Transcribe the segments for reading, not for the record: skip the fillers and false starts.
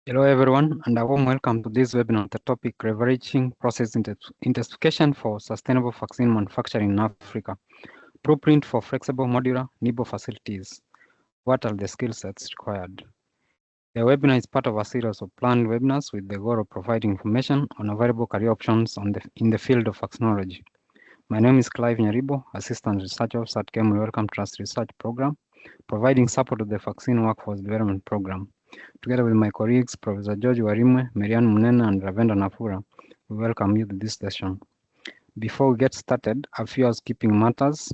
Hello everyone, and a warm welcome to this webinar on the topic leveraging process intensification for sustainable vaccine manufacturing in Africa. Blueprint for flexible modular nimble facilities. What are the skill sets required? The webinar is part of a series of planned webinars with the goal of providing information on available career options in the field of vaccinology. My name is Clive Nyaribo, Assistant Research Officer at KEMRI-Wellcome Trust Research Program, providing support to the Vaccine Workforce Development Program. Together with my colleagues, Professor George Warimwe, Marianne Munena, and Ravenda Nafura, we welcome you to this session. Before we get started, a few housekeeping matters.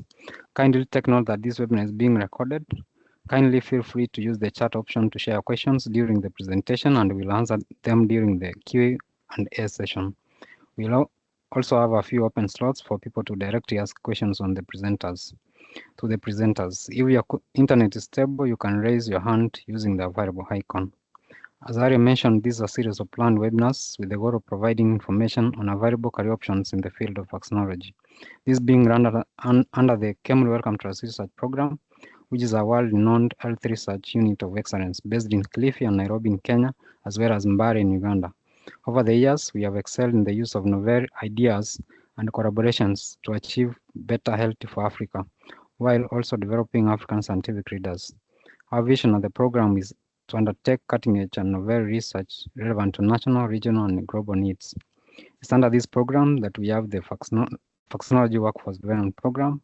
Kindly take note that this webinar is being recorded. Kindly feel free to use the chat option to share questions during the presentation, and we'll answer them during the Q&A session. We'll also have a few open slots for people to directly ask questions on the presenters. To the presenters, if your internet is stable, you can raise your hand using the available icon. As I mentioned, this is a series of planned webinars with the goal of providing information on available career options in the field of vaccinology. This being run under the KEMRI-Wellcome Trust Research Program, which is a world-renowned health research unit of excellence based in Kilifi and Nairobi in Kenya, as well as Mbare in Uganda. Over the years, we have excelled in the use of novel ideas and collaborations to achieve better health for Africa, while also developing African scientific leaders. Our vision of the program is to undertake cutting-edge and novel research relevant to national, regional, and global needs. It's under this program that we have the Vaccinology Workforce Development Program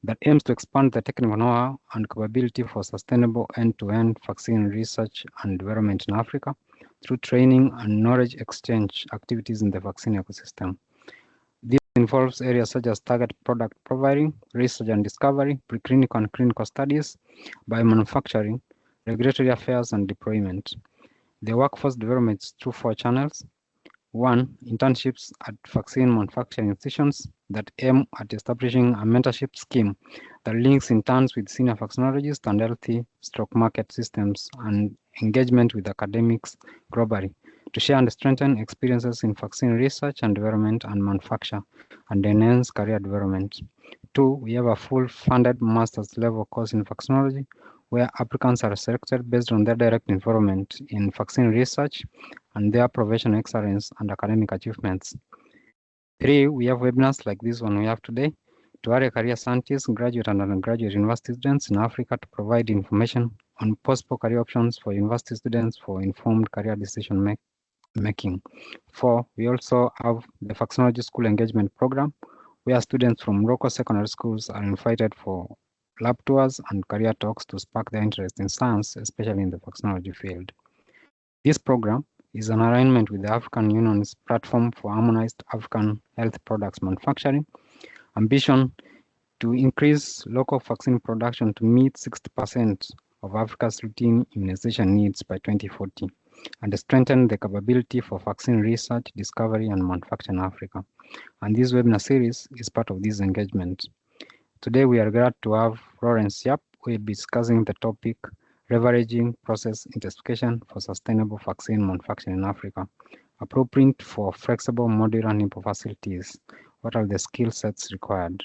that aims to expand the technical know-how and capability for sustainable end-to-end vaccine research and development in Africa through training and knowledge exchange activities in the vaccine ecosystem. This involves areas such as target product profiling, research and discovery, preclinical and clinical studies, biomanufacturing, regulatory affairs, and deployment. The workforce development is through 4 channels. 1. Internships at vaccine manufacturing institutions that aim at establishing a mentorship scheme that links interns with senior vaccinologists and healthy stock market systems and engagement with academics globally to share and strengthen experiences in vaccine research and development and manufacture and enhance career development. 2. We have a full funded master's level course in vaccinology where applicants are selected based on their direct involvement in vaccine research and their professional excellence and academic achievements. 3, we have webinars like this one we have today to early career scientists, graduate and undergraduate university students in Africa to provide information on possible career options for university students for informed career decision making. 4, we also have the Vaccinology School Engagement Program where students from local secondary schools are invited for lab tours and career talks to spark their interest in science, especially in the vaccinology field. This program is an alignment with the African Union's platform for harmonized African health products manufacturing, ambition to increase local vaccine production to meet 60% of Africa's routine immunization needs by 2040, and to strengthen the capability for vaccine research, discovery, and manufacture in Africa. And this webinar series is part of this engagement. Today, we are glad to have Lawrence Yap, who will be discussing the topic leveraging process intensification for sustainable vaccine manufacturing in Africa, a blueprint for flexible modular nimble facilities. What are the skill sets required?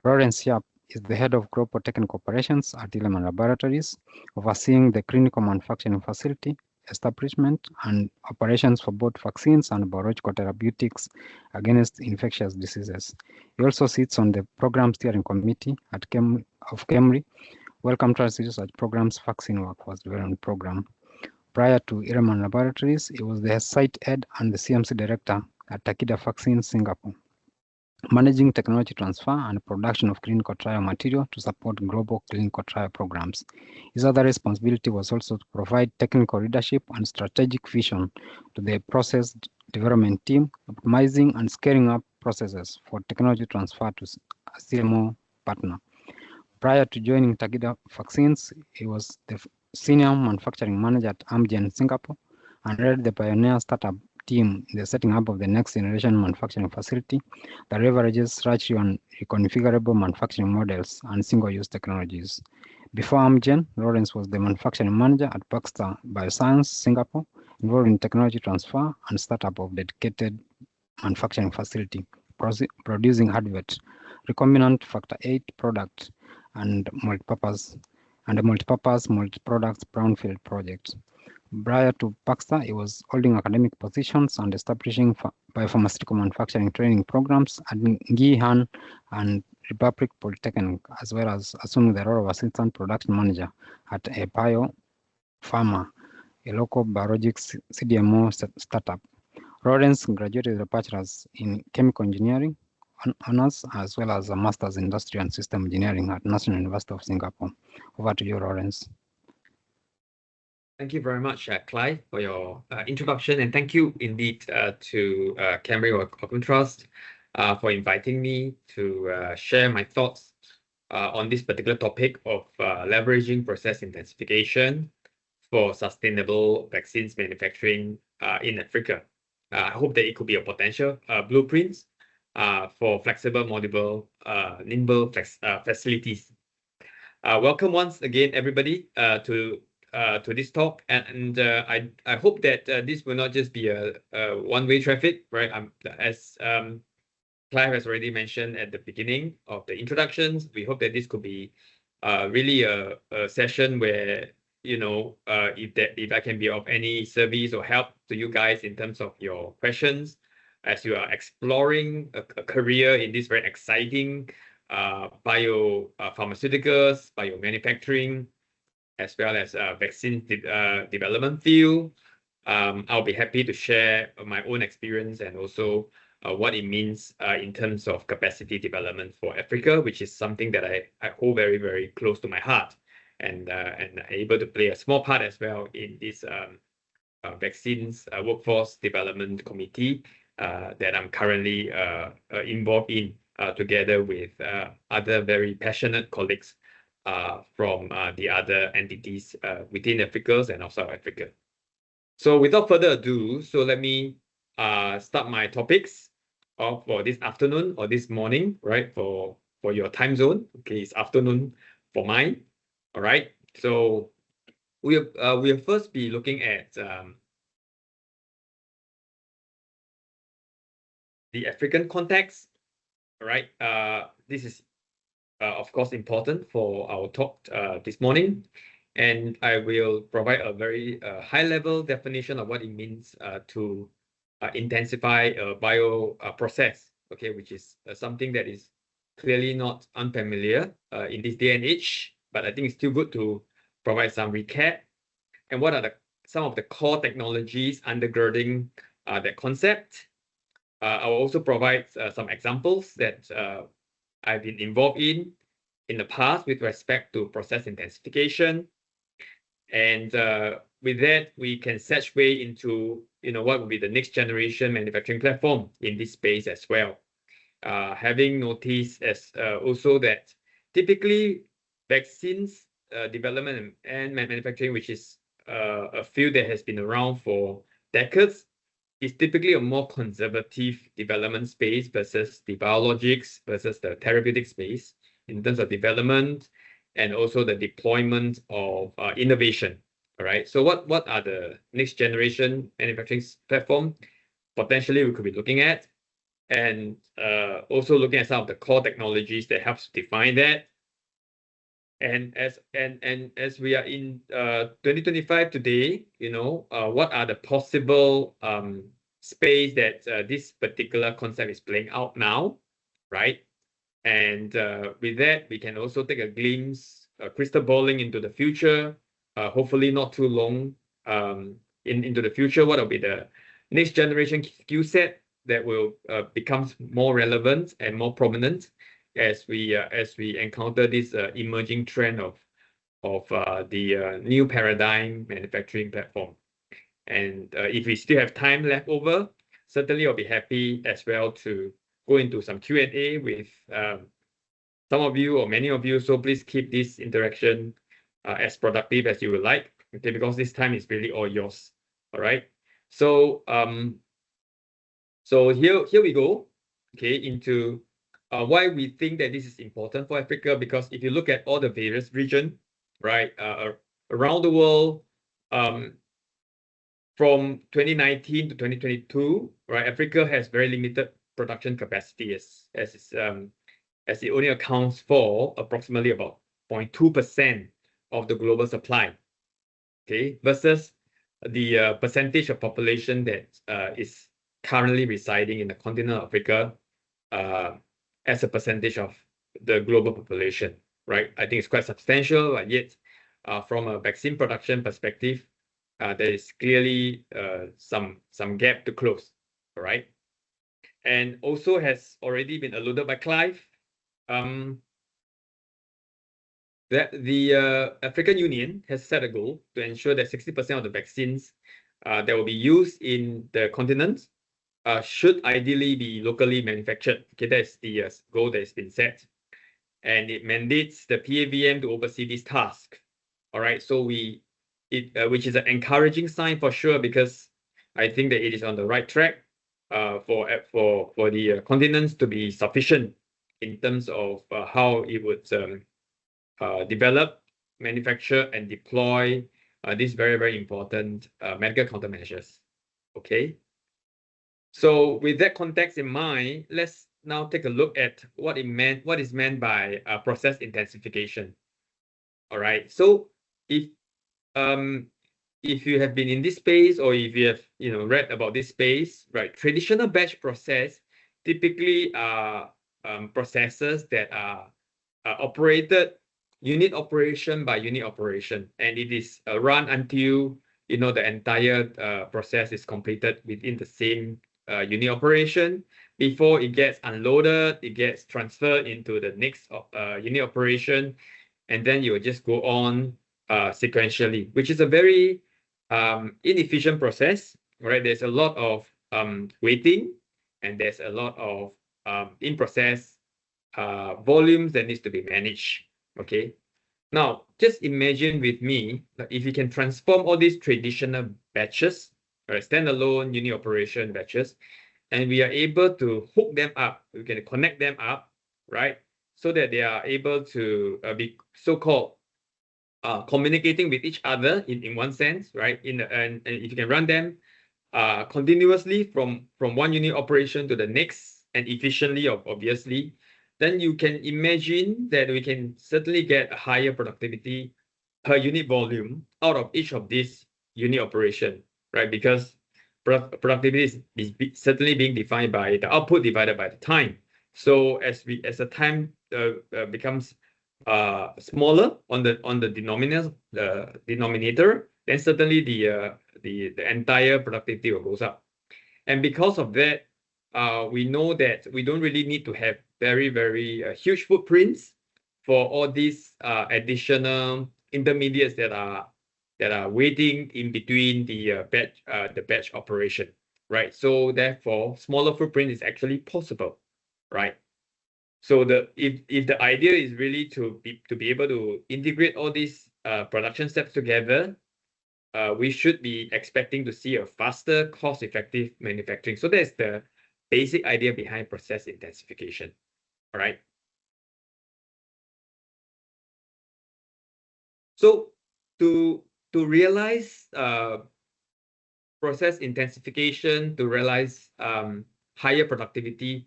Lawrence Yap is the head of global technical operations at Hilleman Laboratories, overseeing the clinical manufacturing facility, establishment, and operations for both vaccines and biological therapeutics against infectious diseases. He also sits on the program steering committee at KEMRI-Wellcome Research Program's Vaccine Workforce Development Program. Prior to Hilleman Laboratories, he was the site head and the CMC director at Takeda Vaccine Singapore, managing technology transfer and production of clinical trial material to support global clinical trial programs. His other responsibility was also to provide technical leadership and strategic vision to the process development team, optimizing and scaling up processes for technology transfer to a CMO partner. Prior to joining Takeda Vaccines, he was the senior manufacturing manager at Amgen Singapore and led the pioneer startup team in the setting up of the next generation manufacturing facility that leverages largely on reconfigurable manufacturing models and single-use technologies. Before Amgen, Lawrence was the manufacturing manager at Baxter Bioscience, Singapore, involved in technology transfer and startup of dedicated manufacturing facility, producing hardware, recombinant factor VIII product, and multi-purpose multi-products brownfield projects. Prior to Baxter, he was holding academic positions and establishing biopharmaceutical manufacturing training programs at Ngee and Republic Polytechnic, as well as assuming the role of assistant production manager at a biopharma, a local biologics CDMO startup. Lawrence graduated with a bachelor's in chemical engineering honors, as well as a master's in industrial and system engineering at National University of Singapore. Over to you, Lawrence. Thank you very much, Clyde, for your introduction, and thank you indeed to KEMRI-Wellcome Trust for inviting me to share my thoughts on this particular topic of leveraging process intensification for sustainable vaccines manufacturing in Africa. I hope that it could be a potential blueprint for flexible, modular, nimble facilities. Welcome once again, everybody, to this talk, and I hope that this will not just be a one-way traffic, right? As Clive has already mentioned at the beginning of the introductions, we hope that this could be really a session where, you know, if I can be of any service or help to you guys in terms of your questions as you are exploring a career in this very exciting pharmaceuticals, biomanufacturing, as well as vaccine development field. I'll be happy to share my own experience and also what it means in terms of capacity development for Africa, which is something that I hold very, very close to my heart, and able to play a small part as well in this vaccines workforce development committee that I'm currently involved in together with other very passionate colleagues from the other entities within Africa and outside Africa. So without further ado, so let me start my topics for this afternoon or this morning, right? For your time zone. Okay, it's afternoon for mine. All right. So we'll first be looking at the African context. All right. This is of course important for our talk this morning. And I will provide a very high-level definition of what it means to intensify a bio process, okay, which is something that is clearly not unfamiliar in this day and age, but I think it's still good to provide some recap. And what are some of the core technologies undergirding that concept? I will also provide some examples that I've been involved in the past with respect to process intensification. And with that, we can segue into what will be the next generation manufacturing platform in this space as well. Having noticed as also that typically vaccines development and manufacturing, which is a field that has been around for decades, is typically a more conservative development space versus the biologics versus the therapeutic space in terms of development and also the deployment of innovation. All right. So what are the next generation manufacturing platform potentially we could be looking at, and also looking at some of the core technologies that helps define that. And as we are in 2025 today, what are the possible space that this particular concept is playing out now, right? And with that, we can also take a glimpse, crystal balling into the future, hopefully not too long into the future. What will be the next generation skill set that will become more relevant and more prominent as we encounter this emerging trend of the new paradigm manufacturing platform. And if we still have time left over, certainly I'll be happy as well to go into some Q&A with some of you or many of you. So please keep this interaction as productive as you would like, okay? Because this time is really all yours. All right. So here we go. Okay, into why we think that this is important for Africa, because if you look at all the various regions, right, around the world, from 2019 to 2022, right, Africa has very limited production capacity as it only accounts for approximately about 0.2% of the global supply. Okay, versus the percentage of population that is currently residing in the continent of Africa as a percentage of the global population, right? I think it's quite substantial, but yet from a vaccine production perspective, there is clearly some gap to close, all right? And also has already been alluded by Clive, that the African Union has set a goal to ensure that 60% of the vaccines that will be used in the continent should ideally be locally manufactured. Okay, that's the goal that has been set. And it mandates the PAVM to oversee this task. All right, so which is an encouraging sign for sure, because I think that it is on the right track for the continents to be sufficient in terms of how it would develop, manufacture, and deploy these very, very important medical countermeasures. Okay. So with that context in mind, let's now take a look at what is meant by process intensification. All right. So if you have been in this space, or if you have read about this space, right, traditional batch process typically are processes that are operated unit operation by unit operation, and it is run until the entire process is completed within the same unit operation. Before it gets unloaded, it gets transferred into the next unit operation, and then you will just go on sequentially, which is a very inefficient process, right? There's a lot of waiting, and there's a lot of in-process volumes that needs to be managed, okay? Now, just imagine with me that if you can transform all these traditional batches, standalone unit operation batches, and we are able to hook them up, we can connect them up, right? So that they are able to be so-called communicating with each other in one sense, right? And if you can run them continuously from one unit operation to the next and efficiently, obviously, then you can imagine that we can certainly get a higher productivity per unit volume out of each of these unit operation, right? Because productivity is certainly being defined by the output divided by the time. So as the time becomes smaller on the denominator, then certainly the entire productivity will goes up. And because of that, we know that we don't really need to have very huge footprints for all these additional intermediates that are waiting in between the batch operation, right? So therefore, smaller footprint is actually possible, right? So if the idea is really to be able to integrate all these production steps together, we should be expecting to see a faster, cost-effective manufacturing. So that's the basic idea behind process intensification. All right. So to realize process intensification, to realize higher productivity,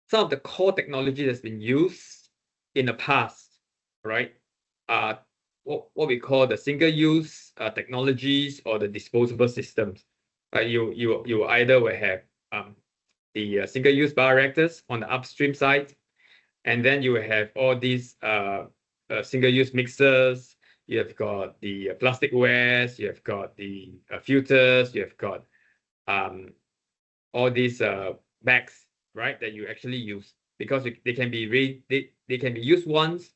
some of the core technology that's been used in the past, right, what we call the single-use technologies or the disposable systems. You either will have the single-use bioreactors on the upstream side, and then you will have all these single-use mixers. You have got the plastic wares. You have got the filters. You have got all these bags, right, that you actually use, because they can be they can be used once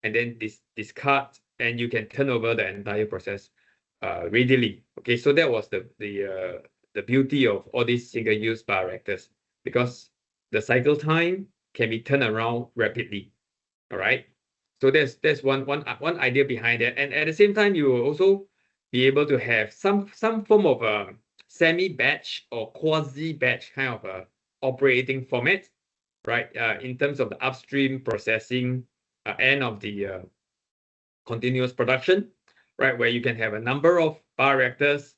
and then discard, and you can turn over the entire process readily. Okay, so that was the beauty of all these single-use bioreactors, because the cycle time can be turned around rapidly. All right, so that's one idea behind it, and at the same time, you will also be able to have some form of a semi-batch or quasi-batch kind of a operating format, right? In terms of the upstream processing end of the continuous production, right, where you can have a number of bioreactors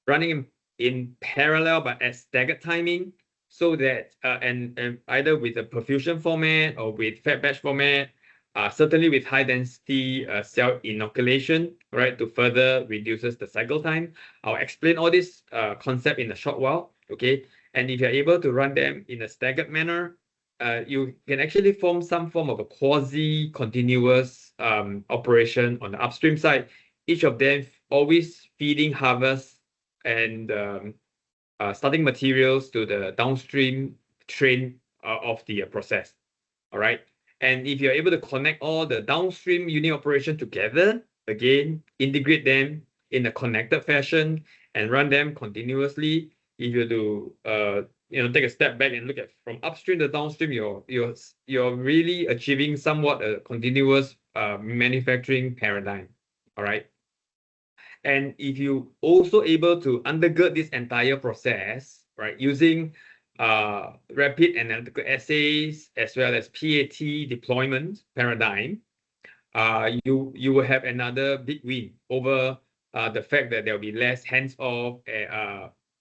running in parallel but at staggered timing, so that and either with a perfusion format or with fed batch format, certainly with high density cell inoculation, right, to further reduces the cycle time. I'll explain all this concept in a short while, okay? And if you're able to run them in a staggered manner, you can actually form some form of a quasi-continuous operation on the upstream side, each of them always feeding harvest and starting materials to the downstream train of the process. All right. And if you're able to connect all the downstream unit operation together, again, integrate them in a connected fashion and run them continuously. If you do take a step back and look at from upstream to downstream, you're really achieving somewhat a continuous manufacturing paradigm. All right. And if you also able to undergird this entire process, right, using rapid analytical assays as well as PAT deployment paradigm, you will have another big win over the fact that there will be less hands-off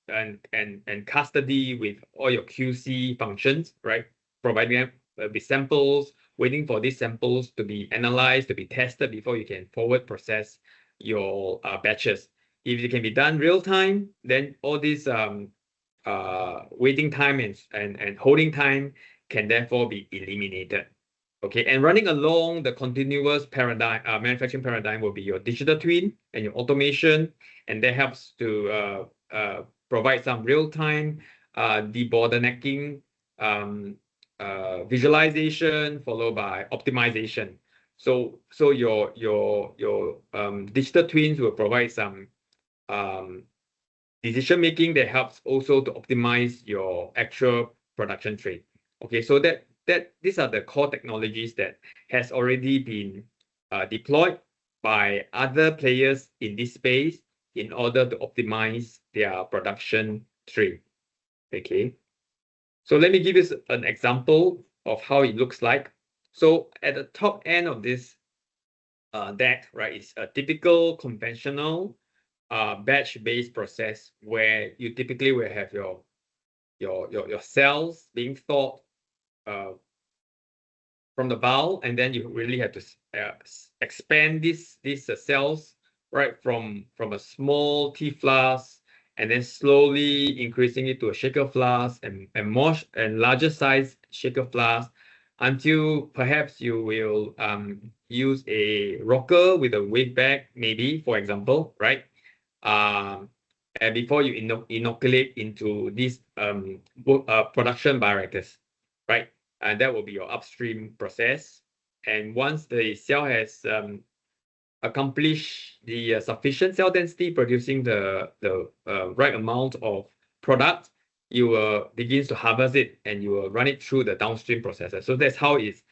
and custody with all your QC functions, right? Providing them with samples, waiting for these samples to be analyzed, to be tested before you can forward process your batches. If it can be done real time, then all these waiting time and holding time can therefore be eliminated. Okay, and running along the continuous paradigm, manufacturing paradigm will be your digital twin and your automation, and that helps to provide some real-time debottlenecking, visualization followed by optimization. So your digital twins will provide some decision making that helps also to optimize your actual production trade. Okay, so these are the core technologies that has already been deployed by other players in this space in order to optimize their production trade. Okay, so let me give you an example of how it looks like. So at the top end of this deck, right, is a typical conventional batch-based process where you typically will have your cells being thawed from the bowl, and then you really have to expand these cells right from a small tea flask, and then slowly increasing it to a shaker flask and more and larger size shaker flask until perhaps you will use a rocker with a wave bag, maybe, for example, right? And before you inoculate into these production bioreactors, right? And that will be your upstream process. And once the cell has accomplished the sufficient cell density, producing the right amount of product, you will begin to harvest it and you will run it through the downstream processor. So that's how it's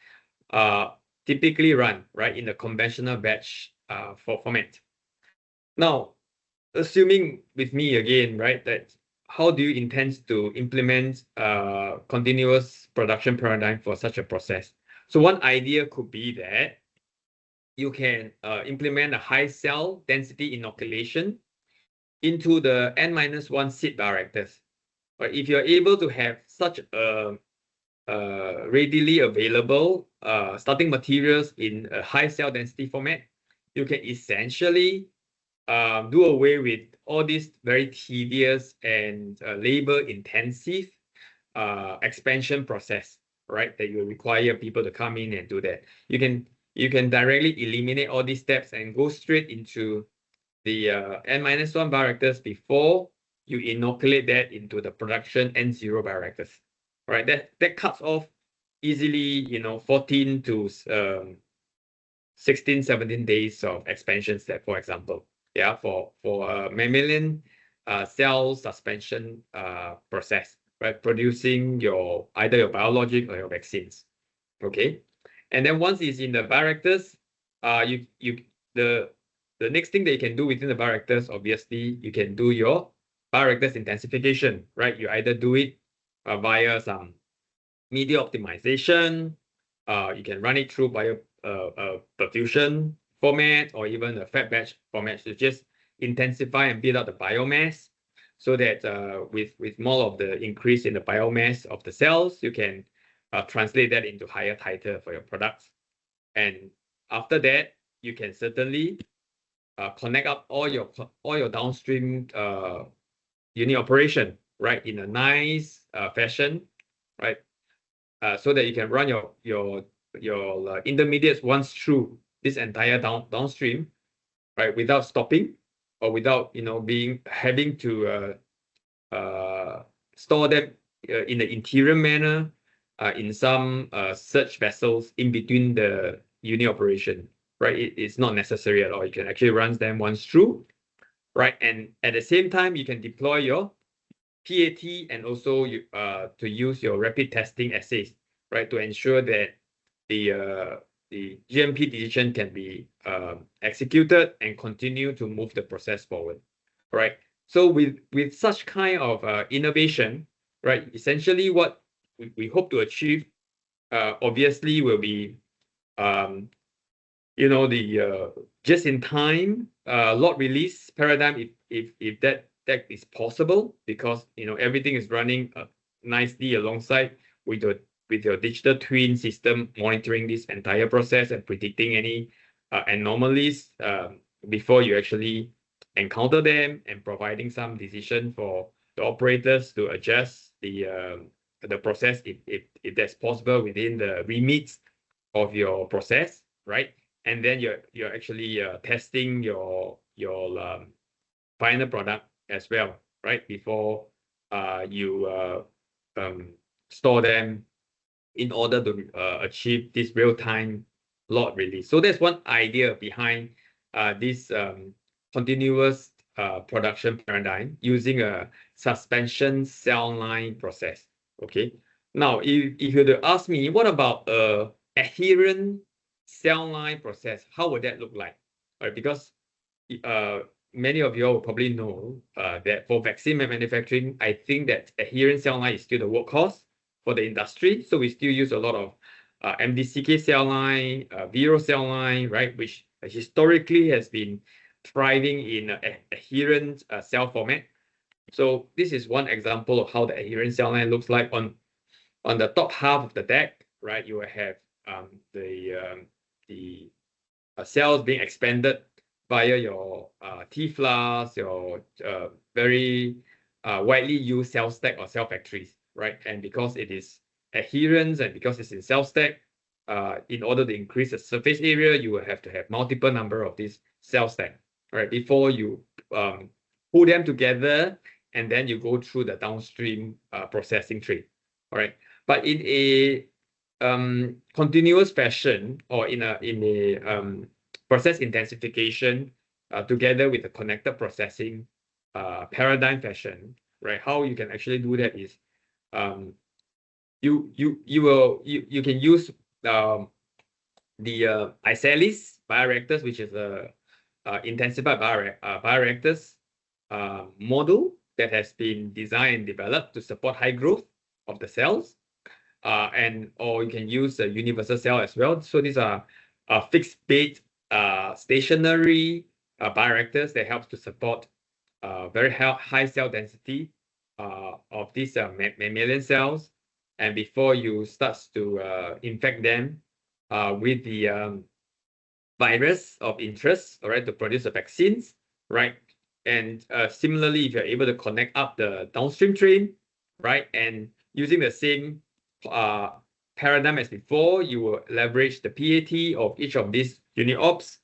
typically run, right, in the conventional batch format. Now, assuming with me again, right, that how do you intend to implement continuous production paradigm for such a process? So one idea could be that you can implement a high cell density inoculation into the N-1 seed bioreactors. But if you're able to have such a readily available starting materials in a high cell density format, you can essentially do away with all these very tedious and labor-intensive expansion process, right? That you require people to come in and do that. You can directly eliminate all these steps and go straight into the N-1 bioreactors before you inoculate that into the production N0 bioreactors, right? That cuts off easily, 14 to 16, 17 days of expansion step, for example. Yeah, for mammalian cell suspension process, right? Producing either your biologic or your vaccines. Okay, and then once it's in the bioreactors, the next thing that you can do within the bioreactors, obviously, you can do your bioreactors intensification, right? You either do it via some media optimization, you can run it through bio perfusion format or even a fat batch format to just intensify and build up the biomass, so that with more of the increase in the biomass of the cells, you can translate that into higher titer for your products. And after that, you can certainly connect up all your downstream unit operation, right, in a nice fashion, right, so that you can run your intermediates once through this entire downstream, right, without stopping or without having to store them in the interior manner in some search vessels in between the unit operation, right? It's not necessary at all. You can actually run them once through, right? And at the same time, you can deploy your PAT and also to use your rapid testing assays, right, to ensure that the GMP decision can be executed and continue to move the process forward, right? So with such kind of innovation, right, essentially what we hope to achieve, obviously, will be the just-in-time lot release paradigm, if that is possible, because everything is running nicely alongside with your digital twin system, monitoring this entire process and predicting any anomalies before you actually encounter them, and providing some decision for the operators to adjust the process if that's possible within the remits of your process, right? And then you're actually testing your final product as well, right? Before you store them in order to achieve this real-time lot release. So that's one idea behind this continuous production paradigm using a suspension cell line process. Okay. Now, if you were to ask me, what about a adherent cell line process? How would that look like? Right, because many of you will probably know that for vaccine manufacturing, I think that adherent cell line is still the workhorse for the industry. So we still use a lot of MDCK cell line, Vero cell line, right, which historically has been thriving in adherent cell format. So this is one example of how the adherent cell line looks like. On the top half of the deck, right, you will have the cells being expanded via your T-flask, your very widely used cell stack or cell factories, right? And because it is adherence and because it's in cell stack, in order to increase the surface area, you will have to have multiple number of these cell stack, right? Before you pull them together and then you go through the downstream processing tree, all right? But in a continuous fashion or in a process intensification together with the connected processing paradigm fashion, right? How you can actually do that is you can use the iCELLis bioreactors, which is a intensified bioreactors model that has been designed and developed to support high growth of the cells. Or you can use a universal cell as well. So these are fixed bed stationary bioreactors that helps to support very high cell density of these mammalian cells. And before you start to infect them with the virus of interest, all right, to produce the vaccines, right? And similarly, if you're able to connect up the downstream train, right, and using the same paradigm as before, you will leverage the PAT of each of these unit ops,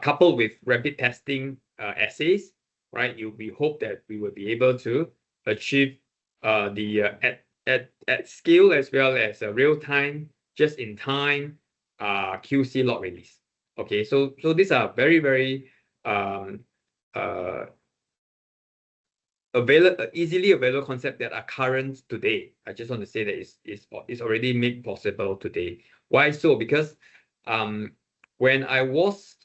coupled with rapid testing assays, right? We hope that we will be able to achieve at scale as well as a real time, just in time QC lot release. Okay, so these are very easily available concepts that are current today. I just want to say that it's already made possible today. Why so? Because when I was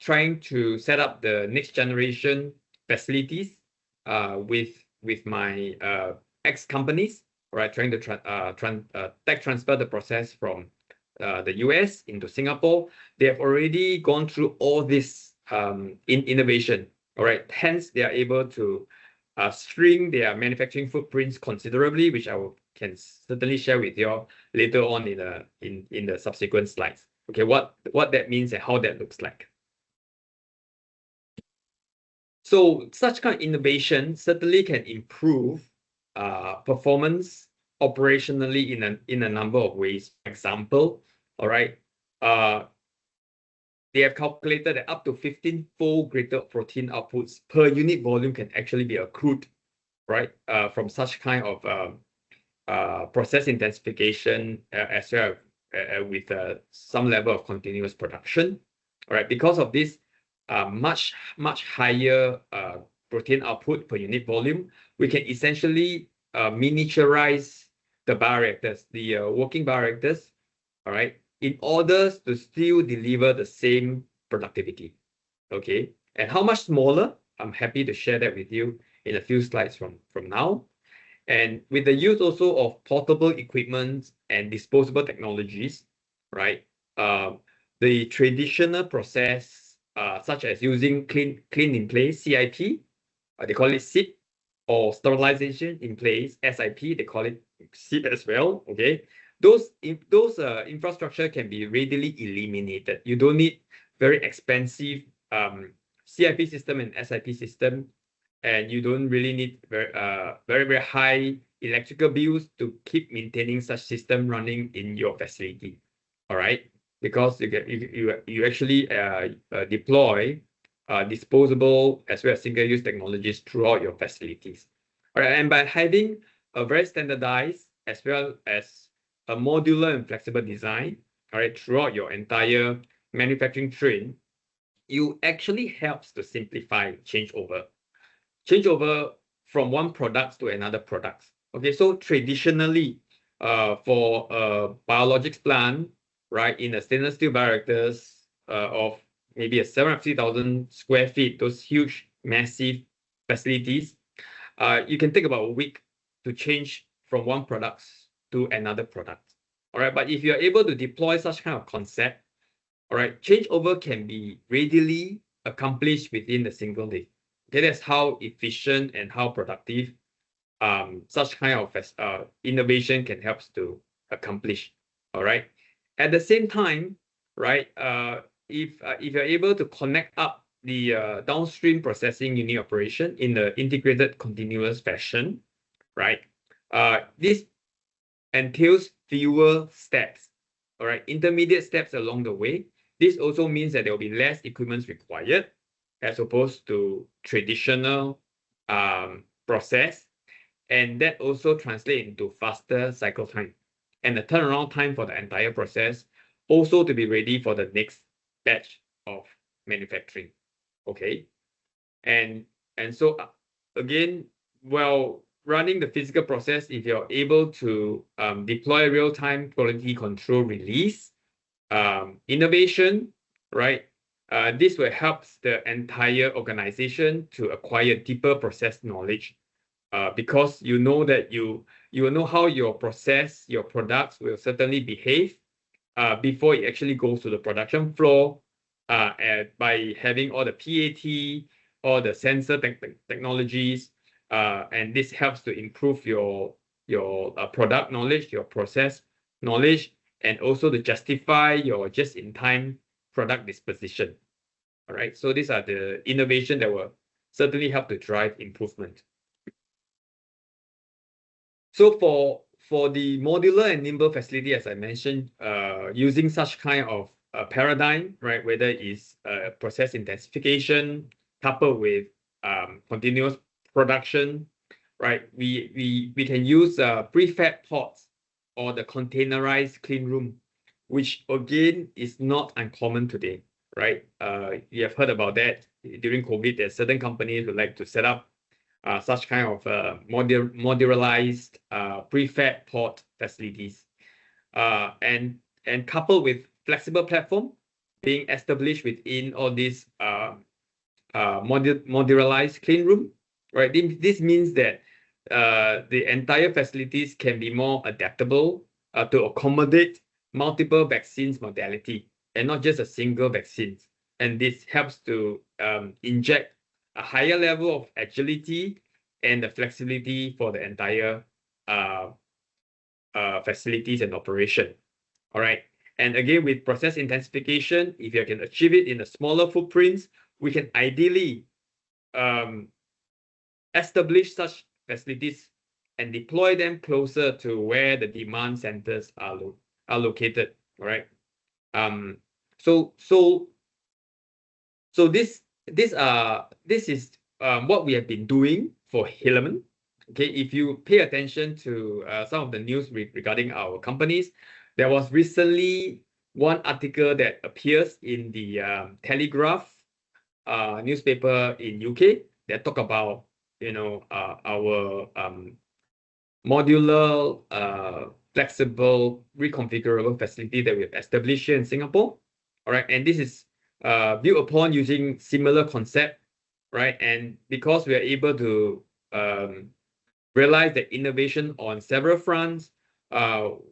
trying to set up the next generation facilities with my ex companies, right, trying to tech transfer the process from the US into Singapore, they have already gone through all this innovation. All right, hence they are able to shrink their manufacturing footprints considerably, which can certainly share with you all later on in the subsequent slides. Okay, what that means and how that looks like. So such kind of innovation certainly can improve performance operationally in a number of ways. For example, all right, they have calculated that up to 15-fold greater protein outputs per unit volume can actually be accrued, right, from such kind of process intensification as well with some level of continuous production. All right, because of this much higher protein output per unit volume, we can essentially miniaturize the bioreactors, the working bioreactors, all right, in order to still deliver the same productivity. Okay, and how much smaller? I'm happy to share that with you in a few slides from now. And with the use also of portable equipment and disposable technologies, right? The traditional process, such as using clean in place (CIP), they call it SIP, or sterilization in place (SIP), they call it SIP as well. Okay, those infrastructure can be readily eliminated. You don't need very expensive CIP system and SIP system, and you don't really need very high electrical bills to keep maintaining such system running in your facility. all right? Because you actually deploy disposable as well as single-use technologies throughout your facilities. All right, and by having a very standardized as well as a modular and flexible design, all right, throughout your entire manufacturing train, you actually helps to simplify changeover from one product to another product. Okay, so traditionally, for a biologics plant, right, in a stainless steel bioreactors of maybe a 750,000 square feet, those huge, massive facilities, you can take about a week to change from one product to another product. All right, but if you're able to deploy such kind of concept, all right, changeover can be readily accomplished within a single day. Okay, that's how efficient and how productive such kind of innovation can help to accomplish. All right. At the same time, right, if you're able to connect up the downstream processing unit operation in the integrated continuous fashion, right, this entails fewer steps. All right, intermediate steps along the way. This also means that there will be less equipment required as opposed to traditional process. And that also translates into faster cycle time and the turnaround time for the entire process, also to be ready for the next batch of manufacturing. Okay. And so again, well, running the physical process, if you're able to deploy real-time quality control release, innovation, right? This will help the entire organization to acquire deeper process knowledge, because you know that you will know how your process, your products will certainly behave before it actually goes to the production floor, by having all the PAT, all the sensor technologies, and this helps to improve your product knowledge, your process knowledge, and also to justify your just-in-time product disposition. All right, so these are the innovation that will certainly help to drive improvement. So for the modular and nimble facility, as I mentioned, using such kind of paradigm, right, whether it's process intensification coupled with continuous production, right, we can use prefab pods or the containerized clean room, which again is not uncommon today, right? You have heard about that during COVID. There's certain companies who like to set up such kind of modularized prefab pod facilities, and coupled with flexible platform being established within all these modularized clean room, right? This means that the entire facilities can be more adaptable to accommodate multiple vaccines modality and not just a single vaccine. And this helps to inject a higher level of agility and the flexibility for the entire facilities and operation. All right. And again, with process intensification, if you can achieve it in a smaller footprints, we can ideally establish such facilities and deploy them closer to where the demand centers are located. All right. So this is what we have been doing for Hilleman. Okay, if you pay attention to some of the news regarding our companies, there was recently one article that appears in the Telegraph newspaper in UK that talk about, you know, our modular, flexible, reconfigurable facility that we have established here in Singapore. All right, and this is built upon using similar concept, right? And because we are able to realize the innovation on several fronts,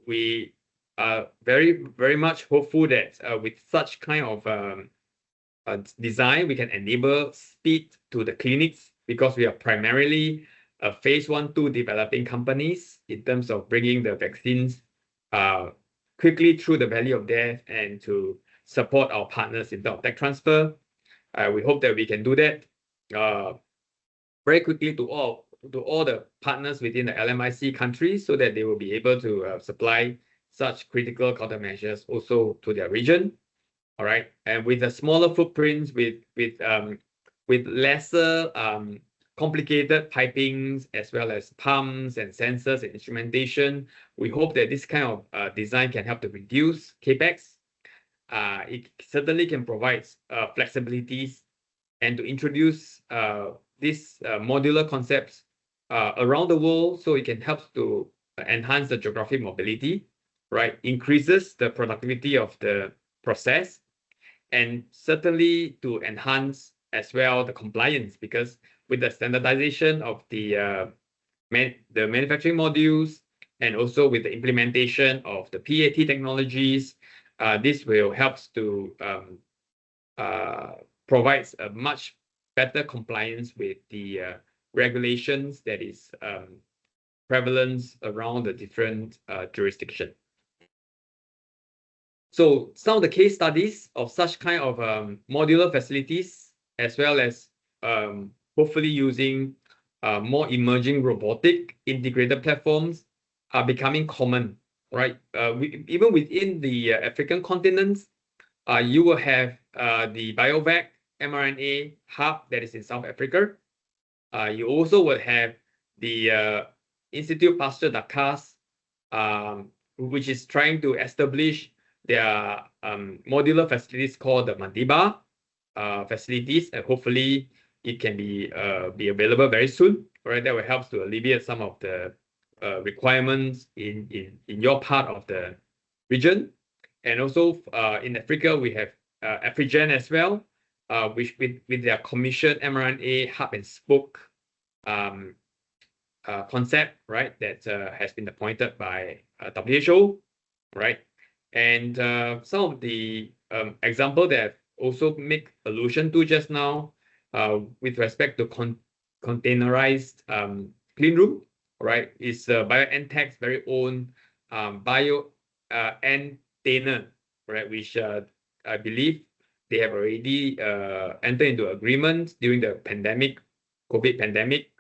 we are very much hopeful that with such kind of design, we can enable speed to the clinics, because we are primarily a phase 1-2 developing companies in terms of bringing the vaccines quickly through the valley of death and to support our partners in terms of tech transfer. We hope that we can do that very quickly to all the partners within the LMIC countries, so that they will be able to supply such critical countermeasures also to their region. All right, and with a smaller footprints, with lesser complicated pipings, as well as pumps and sensors and instrumentation, we hope that this kind of design can help to reduce capex. It certainly can provide flexibilities and to introduce these modular concepts around the world, so it can help to enhance the geographic mobility, right? Increases the productivity of the process, and certainly to enhance as well the compliance, because with the standardization of the manufacturing modules, and also with the implementation of the PAT technologies, this will help to provide a much better compliance with the regulations that is prevalent around the different jurisdiction. So some of the case studies of such kind of modular facilities, as well as hopefully using more emerging robotic integrated platforms, are becoming common, right? Even within the African continents, you will have the BioVac mRNA hub that is in South Africa. You also will have the Institute Pasteur Dakar's, which is trying to establish their modular facilities called the Madiba facilities, and hopefully it can be available very soon. Right, that will help to alleviate some of the requirements in your part of the region. And also in Africa, we have Afrigen as well, which with their commissioned mRNA hub and spoke concept, right, that has been appointed by WHO, right? And some of the example that I've also make allusion to just now, with respect to containerized clean room, right, is BioNTech's very own bio antenna, right, which I believe they have already entered into agreement during the pandemic, COVID pandemic,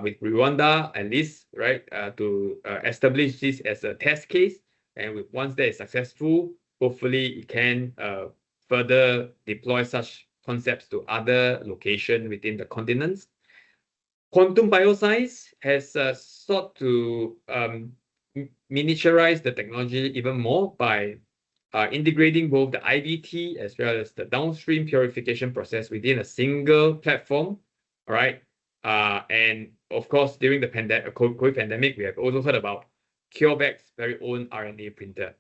with Rwanda at least, right, to establish this as a test case. And once that is successful, hopefully it can further deploy such concepts to other locations within the continents. Quantum Bioscience has sought to miniaturize the technology even more by integrating both the IVT as well as the downstream purification process within a single platform, all right? And of course, during the COVID pandemic, we have also heard about CureVac's very own RNA printer.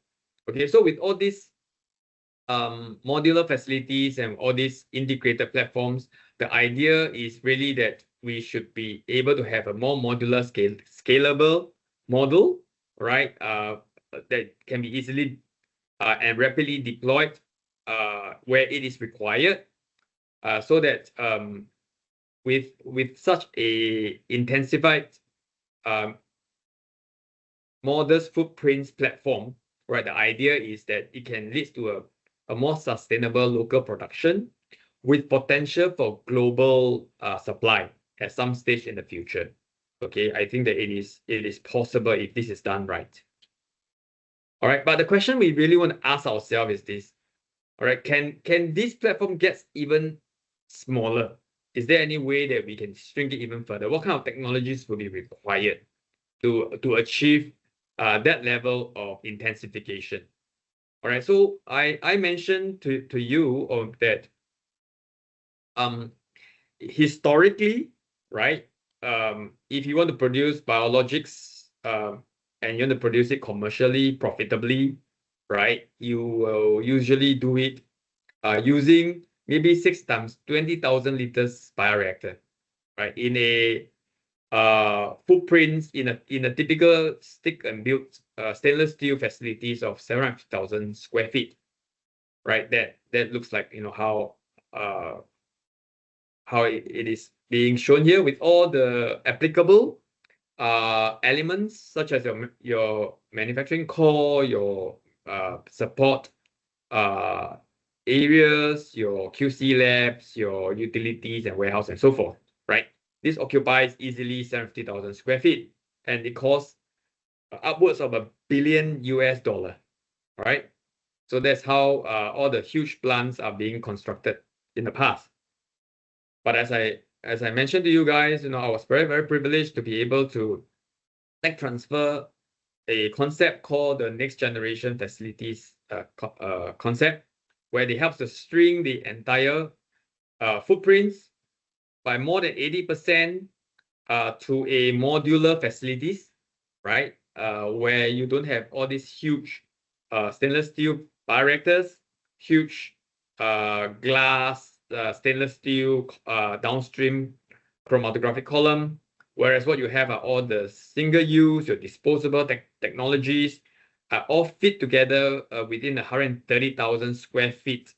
Okay, so with all these modular facilities and all these integrated platforms, the idea is really that we should be able to have a more modular scalable model, right? That can be easily and rapidly deployed where it is required, so that with such a intensified modest footprints platform, right? The idea is that it can lead to a more sustainable local production with potential for global supply at some stage in the future. Okay, I think that it is possible if this is done right. All right, but the question we really want to ask ourselves is this: all right, can this platform get even smaller? Is there any way that we can shrink it even further? What kind of technologies will be required to achieve that level of intensification? All right, so I mentioned to you that historically, right, if you want to produce biologics and you want to produce it commercially profitably, right, you will usually do it using maybe 6 times 20,000 liters bioreactor, right, in a footprints in a typical stick and built stainless steel facilities of 700,000 square feet, right? That looks like, you know, how it is being shown here, with all the applicable elements such as your manufacturing core, your support areas, your QC labs, your utilities and warehouse and so forth, right? This occupies easily 750,000 square feet, and it costs upwards of $1 billion. All right. So that's how all the huge plants are being constructed in the past. But as I mentioned to you guys, I was very, very privileged to be able to tech transfer a concept called the next generation facilities concept, where it helps to string the entire footprints by more than 80% to a modular facilities, right? Where you don't have all these huge stainless steel bioreactors, huge glass stainless steel downstream chromatographic column, whereas what you have are all the single-use, your disposable technologies, all fit together within 130,000 square feet,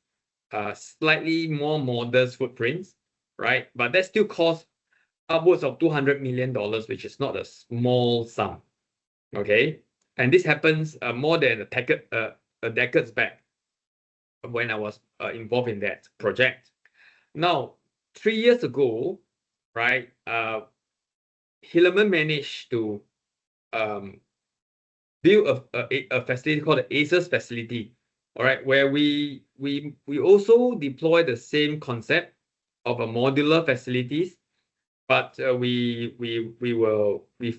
slightly more modest footprints, right? But that still costs upwards of $200 million, which is not a small sum, okay? And this happens more than a decade back when I was involved in that project. Now, 3 years ago, right, Hilleman managed to build a facility called the ACES facility, all right, where we also deploy the same concept of a modular facilities, but we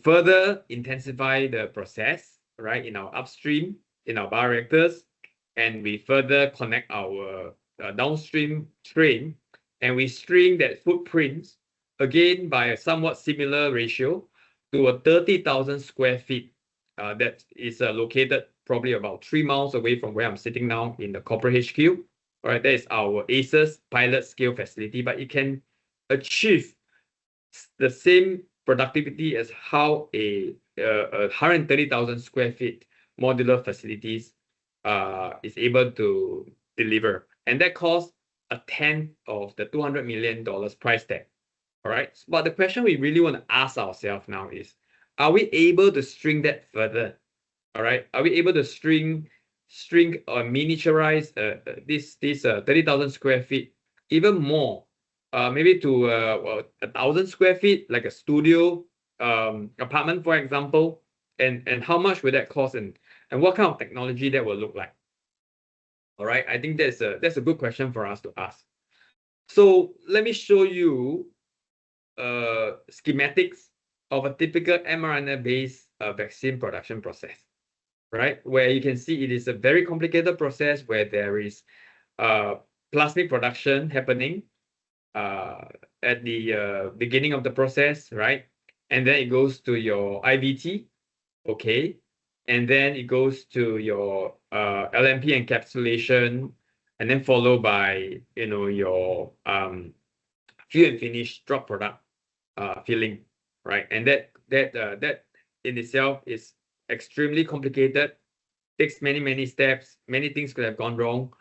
further intensify the process, right, in our upstream, in our bioreactors, and we further connect our downstream train, and we string that footprints again by a somewhat similar ratio to a 30,000 square feet that is located probably about 3 miles away from where I'm sitting now in the corporate HQ. All right, that is our ACES pilot scale facility, but it can achieve the same productivity as how a 130,000 square feet modular facilities is able to deliver. And that costs a tenth of the $200 million price tag. All right. But the question we really want to ask ourselves now is, are we able to string that further? All right. Are we able to string or miniaturize this 30,000 square feet even more? Maybe to 1,000 square feet, like a studio apartment, for example, and how much would that cost, and what kind of technology that will look like? All right, I think that's a good question for us to ask. So let me show you schematics of a typical mRNA-based vaccine production process, right? Where you can see it is a very complicated process where there is plasmid production happening at the beginning of the process, right? And then it goes to your IVT, okay? And then it goes to your LNP encapsulation, and then followed by, your fill and finish drug product filling, right? And that in itself is extremely complicated, takes many steps, many things could have gone wrong.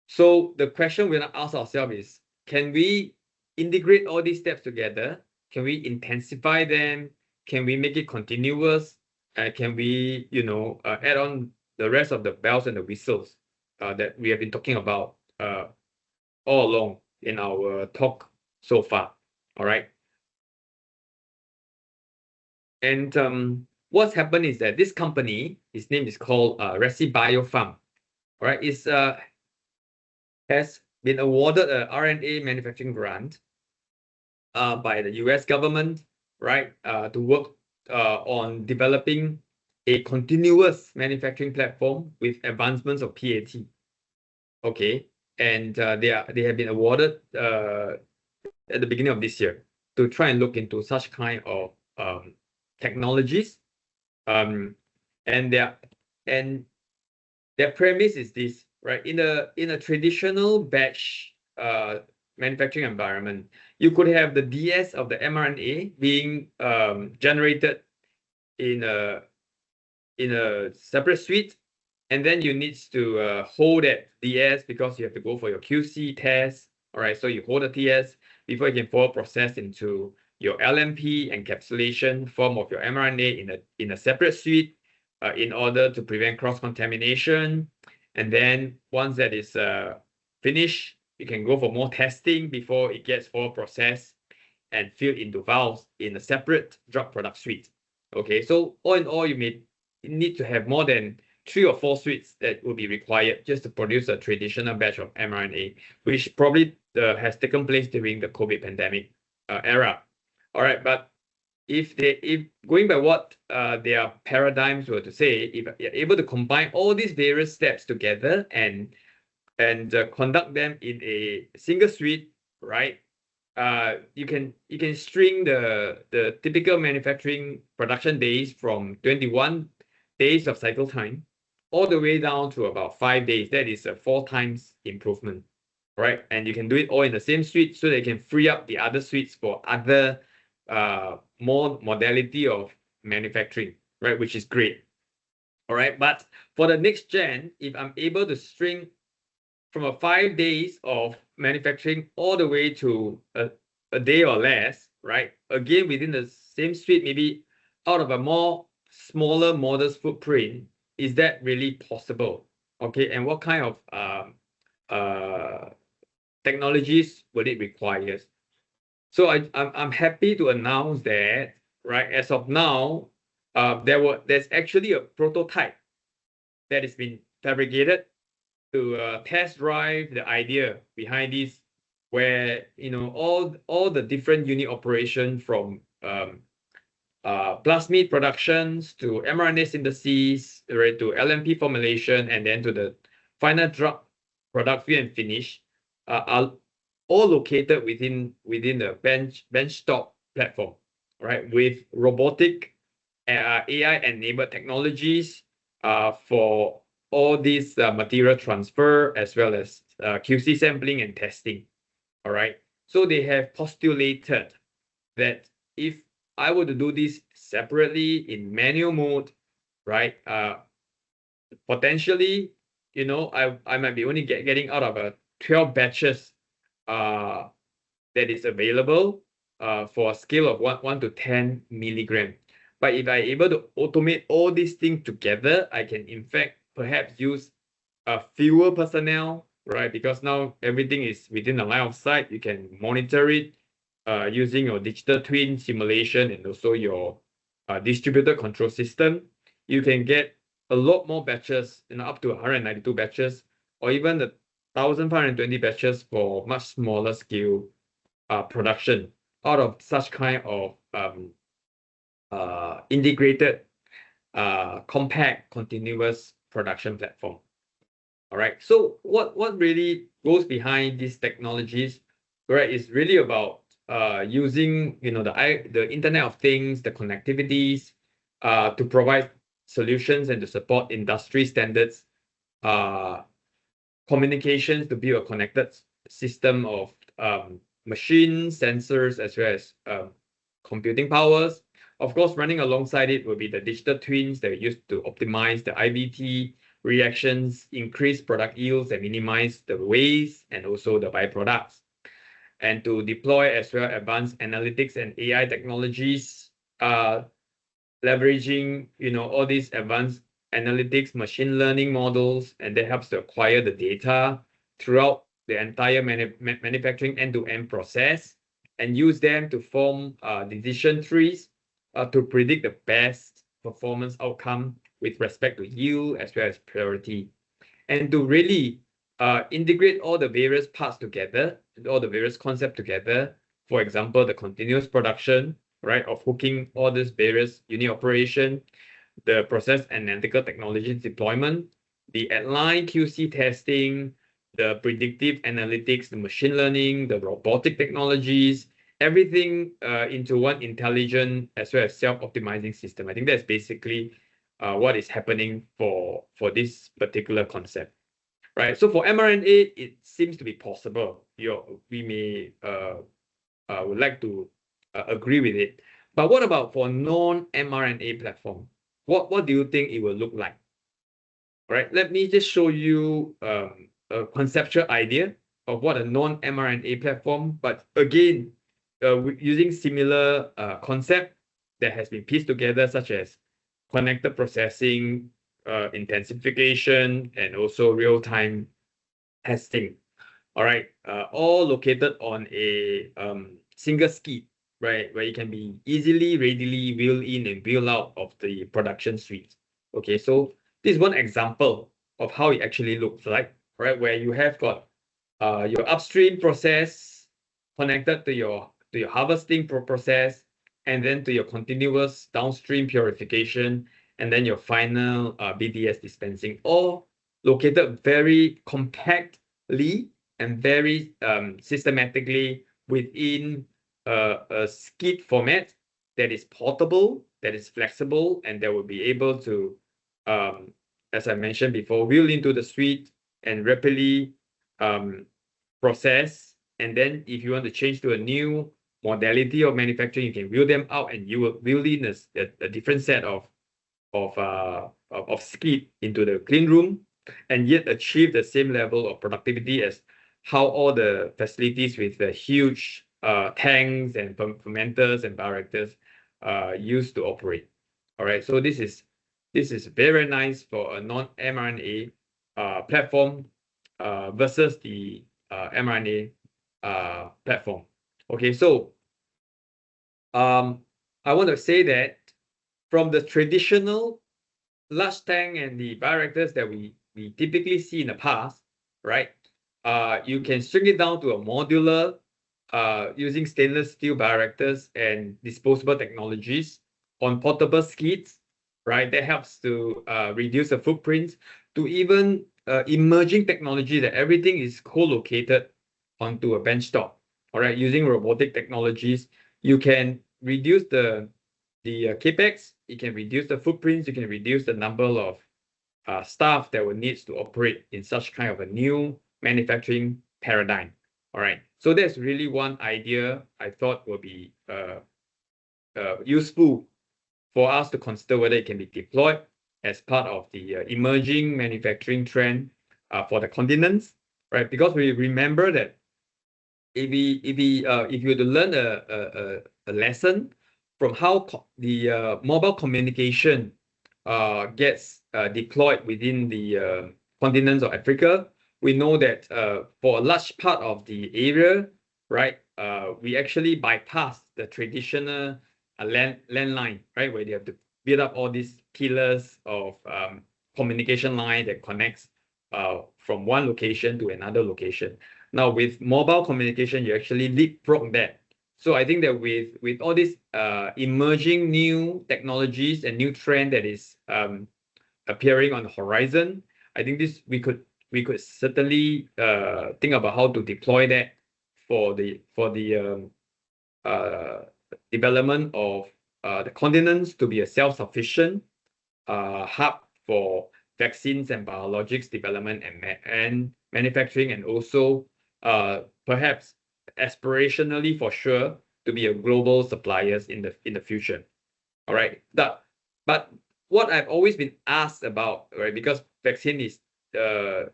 So the question we're gonna ask ourselves is, can we integrate all these steps together? Can we intensify them? Can we make it continuous? Can we, add on the rest of the bells and the whistles that we have been talking about all along in our talk so far? All right. And what's happened is that this company, his name is called Resi Biopharm. All right, has been awarded a RNA manufacturing grant by the US government, right, to work on developing a continuous manufacturing platform with advancements of PAT. Okay, and they have been awarded at the beginning of this year to try and look into such kind of technologies. And their premise is this, right? In a traditional batch manufacturing environment, you could have the DS of the mRNA being generated in a separate suite, and then you need to hold that DS because you have to go for your QC test. All right, so you hold the DS before you can forward process into your LNP encapsulation form of your mRNA in a separate suite in order to prevent cross-contamination. And then once that is finished, you can go for more testing before it gets forward processed and filled into vials in a separate drug product suite. Okay, so all in all, you may need to have more than 3 or 4 suites that will be required just to produce a traditional batch of mRNA, which probably has taken place during the COVID pandemic era. All right, but if going by what their paradigms were to say, if you're able to combine all these various steps together and conduct them in a single suite, right? You can string the typical manufacturing production days from 21 days of cycle time all the way down to about 5 days. That is a 4 times improvement, right? And you can do it all in the same suite, so they can free up the other suites for other more modality of manufacturing, right? Which is great. All right, but for the next gen, if I'm able to string from a 5 days of manufacturing all the way to a day or less, right? Again, within the same suite, maybe out of a more smaller, modest footprint, is that really possible? Okay, and what kind of technologies will it require? So I'm happy to announce that, right, as of now, there's actually a prototype that has been fabricated to test drive the idea behind this, where all the different unit operation from plasmid productions to mRNA synthesis, right, to LNP formulation, and then to the final drug product fill and finish, are all located within the benchtop platform, right, with robotic AI-enabled technologies for all these material transfer as well as QC sampling and testing. All right. So they have postulated that if I were to do this separately in manual mode, right, potentially, I might be only getting out of 12 batches that is available for a scale of 1 to 10 milligram. But if I'm able to automate all these things together, I can in fact perhaps use fewer personnel, right? Because now everything is within the line of sight. You can monitor it using your digital twin simulation and also your distributed control system. You can get a lot more batches, up to 192 batches, or even the 1,520 batches for much smaller scale production out of such kind of integrated, compact, continuous production platform. All right. So what really goes behind these technologies, right, is really about using the Internet of Things, the connectivities, to provide solutions and to support industry standards, communications to build a connected system of machines, sensors, as well as computing powers. Of course, running alongside it will be the digital twins that we use to optimize the IVT reactions, increase product yields, and minimize the waste and also the byproducts. And to deploy as well advanced analytics and AI technologies, leveraging all these advanced analytics, machine learning models, and that helps to acquire the data throughout the entire manufacturing end-to-end process, and use them to form decision trees to predict the best performance outcome with respect to yield as well as purity, and to really integrate all the various parts together, all the various concepts together. For example, the continuous production, right, of hooking all these various unit operation, the process analytical technology deployment, the at-line QC testing, the predictive analytics, the machine learning, the robotic technologies, everything into one intelligent as well as self-optimizing system. I think that's basically what is happening for this particular concept, right? So for mRNA, it seems to be possible. We may would like to agree with it. But what about for non-mRNA platform? What do you think it will look like? All right, let me just show you a conceptual idea of what a non-mRNA platform, but again, using similar concept that has been pieced together, such as connected processing, intensification, and also real-time testing. All right, all located on a single skid, right, where it can be easily, readily wheel in and wheel out of the production suite. Okay, so this is one example of how it actually looks like, right? Where you have got your upstream process connected to your harvesting process, and then to your continuous downstream purification, and then your final BDS dispensing, all located very compactly and very systematically within a skid format that is portable, that is flexible, and that will be able to, as I mentioned before, wheel into the suite and rapidly process. And then if you want to change to a new modality of manufacturing, you can wheel them out, and you will wheel in a different set of skid into the clean room, and yet achieve the same level of productivity as how all the facilities with the huge tanks and fermenters and bioreactors used to operate. All right, so this is very nice for a non-mRNA platform versus the mRNA platform. Okay, so I want to say that from the traditional large tank and the bioreactors that we typically see in the past, right? You can shrink it down to a modular using stainless steel bioreactors and disposable technologies on portable skids, right? That helps to reduce the footprints, to even emerging technology that everything is co-located onto a benchtop. All right, using robotic technologies, you can reduce the capex, you can reduce the footprints, you can reduce the number of staff that will needs to operate in such kind of a new manufacturing paradigm. All right, so that's really one idea I thought will be useful for us to consider whether it can be deployed as part of the emerging manufacturing trend for the continents, right? Because we remember that if you were to learn a lesson from how the mobile communication gets deployed within the continents of Africa, we know that for a large part of the area, right, we actually bypass the traditional landline, right, where they have to build up all these pillars of communication line that connects from one location to another location. Now, with mobile communication, you actually leapfrog that. So I think that with all these emerging new technologies and new trend that is appearing on the horizon, I think this we could certainly think about how to deploy that for the development of the continents to be a self-sufficient hub for vaccines and biologics development and manufacturing, and also perhaps aspirationally for sure to be a global suppliers in the future. All right, but what I've always been asked about, right, because vaccine is to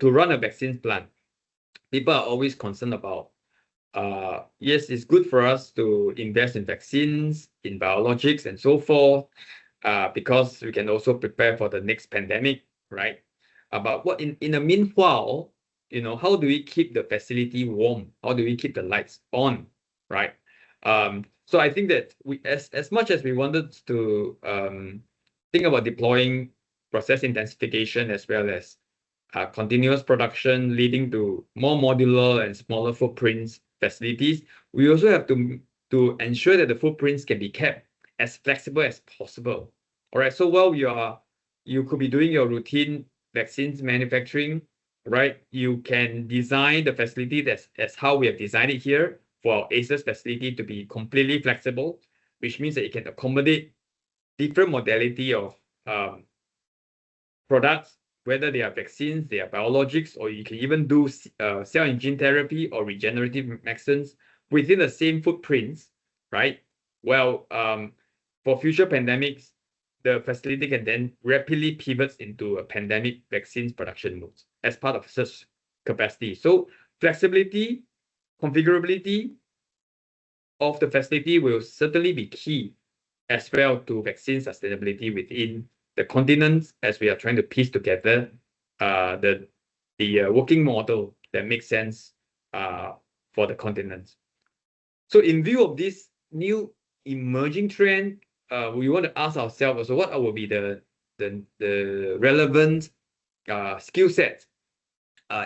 run a vaccine plant, people are always concerned about yes, it's good for us to invest in vaccines, in biologics, and so forth, because we can also prepare for the next pandemic, right? But what in the meanwhile, you know, how do we keep the facility warm? How do we keep the lights on, right? So I think that we, as much as we wanted to think about deploying process intensification as well as continuous production leading to more modular and smaller footprints facilities, we also have to ensure that the footprints can be kept as flexible as possible. All right, so while you could be doing your routine vaccines manufacturing, right, you can design the facility that's how we have designed it here for our ACES facility to be completely flexible, which means that it can accommodate different modality of products, whether they are vaccines, they are biologics, or you can even do cell and gene therapy or regenerative medicines within the same footprints, right? Well, for future pandemics, the facility can then rapidly pivot into a pandemic vaccines production mode as part of such capacity. So flexibility, configurability of the facility will certainly be key as well to vaccine sustainability within the continents, as we are trying to piece together the working model that makes sense for the continents. So in view of this new emerging trend, we want to ask ourselves also what will be the the relevant skill sets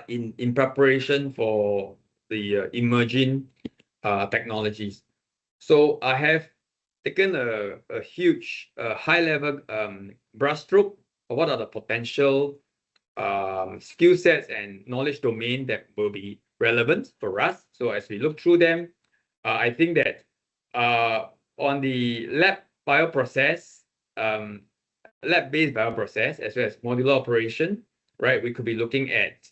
in preparation for the emerging technologies. So I have taken a huge high-level brushstroke of what are the potential skill sets and knowledge domain that will be relevant for us. So as we look through them, I think that on the lab-based bioprocess, as well as modular operation, right, we could be looking at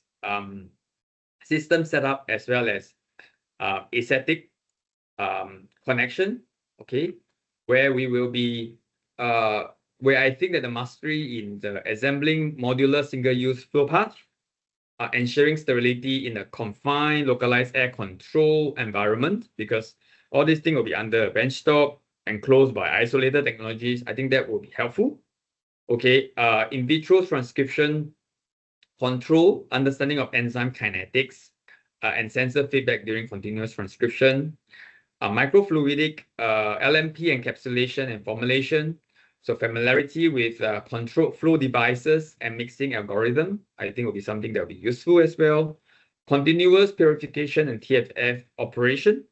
system setup as well as aseptic connection, okay, where we will be where I think that the mastery in the assembling modular single-use flow paths, ensuring sterility in a confined, localized air control environment, because all these things will be under benchtop, enclosed by isolated technologies. I think that will be helpful. Okay, in vitro transcription control, understanding of enzyme kinetics, and sensor feedback during continuous transcription, microfluidic LMP encapsulation and formulation. So familiarity with controlled flow devices and mixing algorithm, I think will be something that will be useful as well. Continuous purification and TFF operation,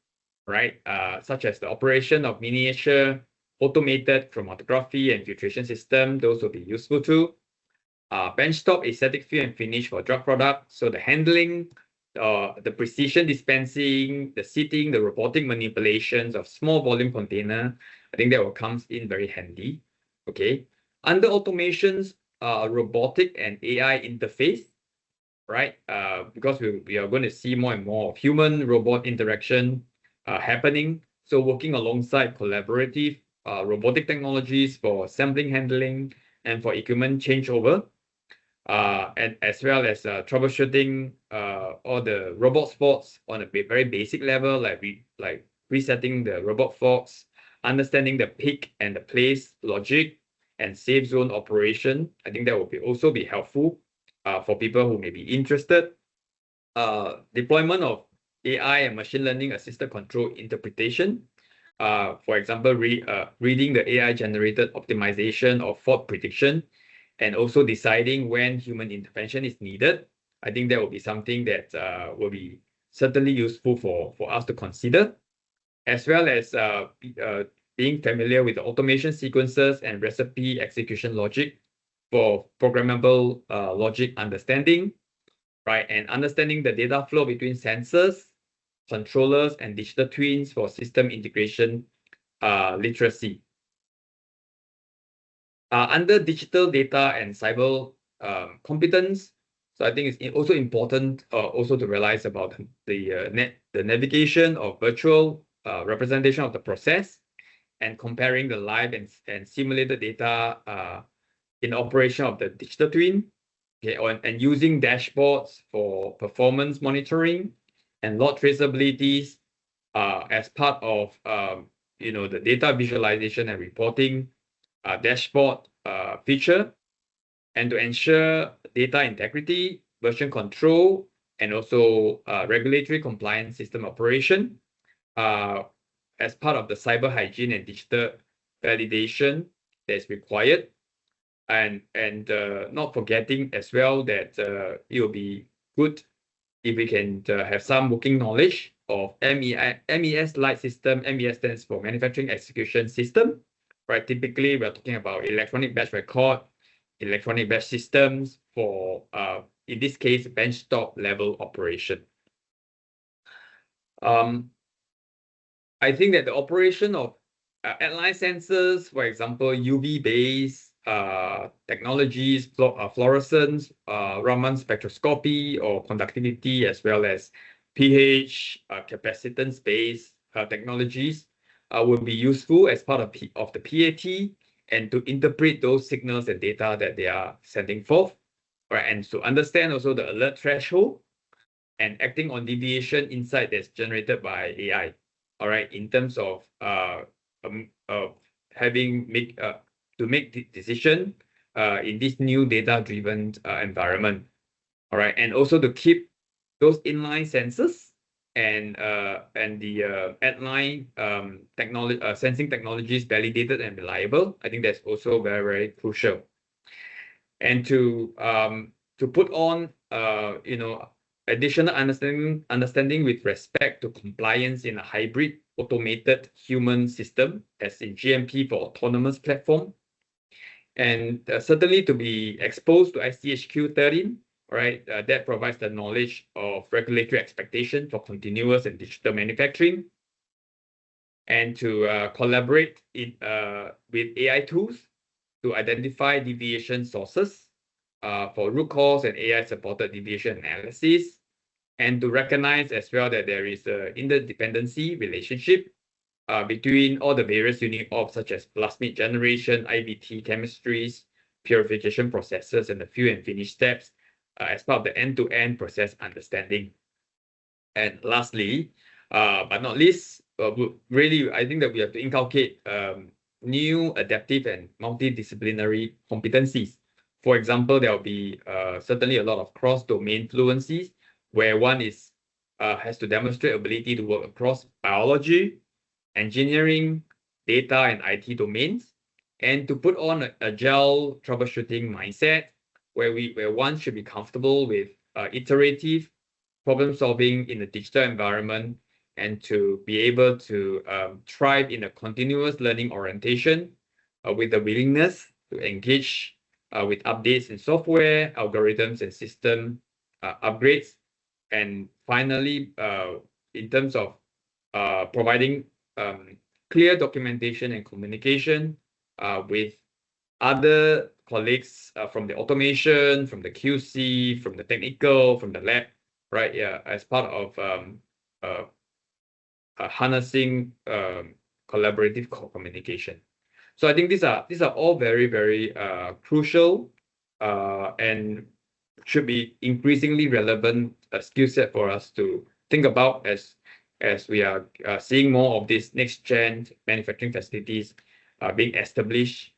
right? Such as the operation of miniature automated chromatography and filtration system, those will be useful too. Benchtop aseptic fill and finish for drug product. So the handling, the precision dispensing, the seating, the robotic manipulations of small volume container, I think that will come in very handy. Okay. Under automations, robotic and AI interface, right? Because we are going to see more and more of human-robot interaction happening. So working alongside collaborative robotic technologies for sampling handling and for equipment changeover, and as well as troubleshooting all the robot faults on a very basic level, like resetting the robot faults, understanding the pick and the place logic, and safe zone operation. I think that will also be helpful for people who may be interested. Deployment of AI and machine learning assisted control interpretation. For example, reading the AI generated optimization of fault prediction, and also deciding when human intervention is needed. I think that will be something that will be certainly useful for us to consider, as well as being familiar with the automation sequences and recipe execution logic for programmable logic understanding, right? And understanding the data flow between sensors, controllers, and digital twins for system integration literacy. Under digital data and cyber competence, so I think it's also important also to realize about the navigation of virtual representation of the process, and comparing the live and simulated data in operation of the digital twin, okay, and using dashboards for performance monitoring and lot traceabilities as part of the data visualization and reporting dashboard feature, and to ensure data integrity, version control, and also regulatory compliance system operation as part of the cyber hygiene and digital validation that's required. And not forgetting as well that it will be good if we can have some working knowledge of MES light system. MES stands for Manufacturing Execution System, right? Typically, we're talking about electronic batch record, electronic batch systems for, in this case, benchtop level operation. I think that the operation of at-line sensors, for example, UV-based technologies, fluorescence, Raman spectroscopy or conductivity, as well as pH, capacitance-based technologies will be useful as part of the PAT, and to interpret those signals and data that they are sending forth, right? And to understand also the alert threshold and acting on deviation insight that's generated by AI, all right, in terms of to make the decision in this new data-driven environment, all right, and also to keep those inline sensors and the at-line sensing technologies validated and reliable. I think that's also very, very crucial. and to put on additional understanding with respect to compliance in a hybrid automated human system, as in GMP for autonomous platform, and certainly to be exposed to ICHQ 13, right? That provides the knowledge of regulatory expectation for continuous and digital manufacturing, and to collaborate with AI tools to identify deviation sources for root cause and AI-supported deviation analysis, and to recognize as well that there is an interdependency relationship between all the various unit ops such as plasmid generation, IVT chemistries, purification processes, and the fill and finish steps as part of the end-to-end process understanding. And lastly, but not least, really, I think that we have to inculcate new adaptive and multidisciplinary competencies. For example, there will be certainly a lot of cross-domain fluencies where one has to demonstrate ability to work across biology, engineering, data, and IT domains, and to put on an agile troubleshooting mindset where one should be comfortable with iterative problem solving in a digital environment, and to be able to thrive in a continuous learning orientation with the willingness to engage with updates in software, algorithms, and system upgrades. And finally, in terms of providing clear documentation and communication with other colleagues from the automation, from the QC, from the technical, from the lab, right? Yeah, as part of harnessing collaborative communication. So I think these are all very, very crucial and should be increasingly relevant skill set for us to think about as we are seeing more of these next gen manufacturing facilities being established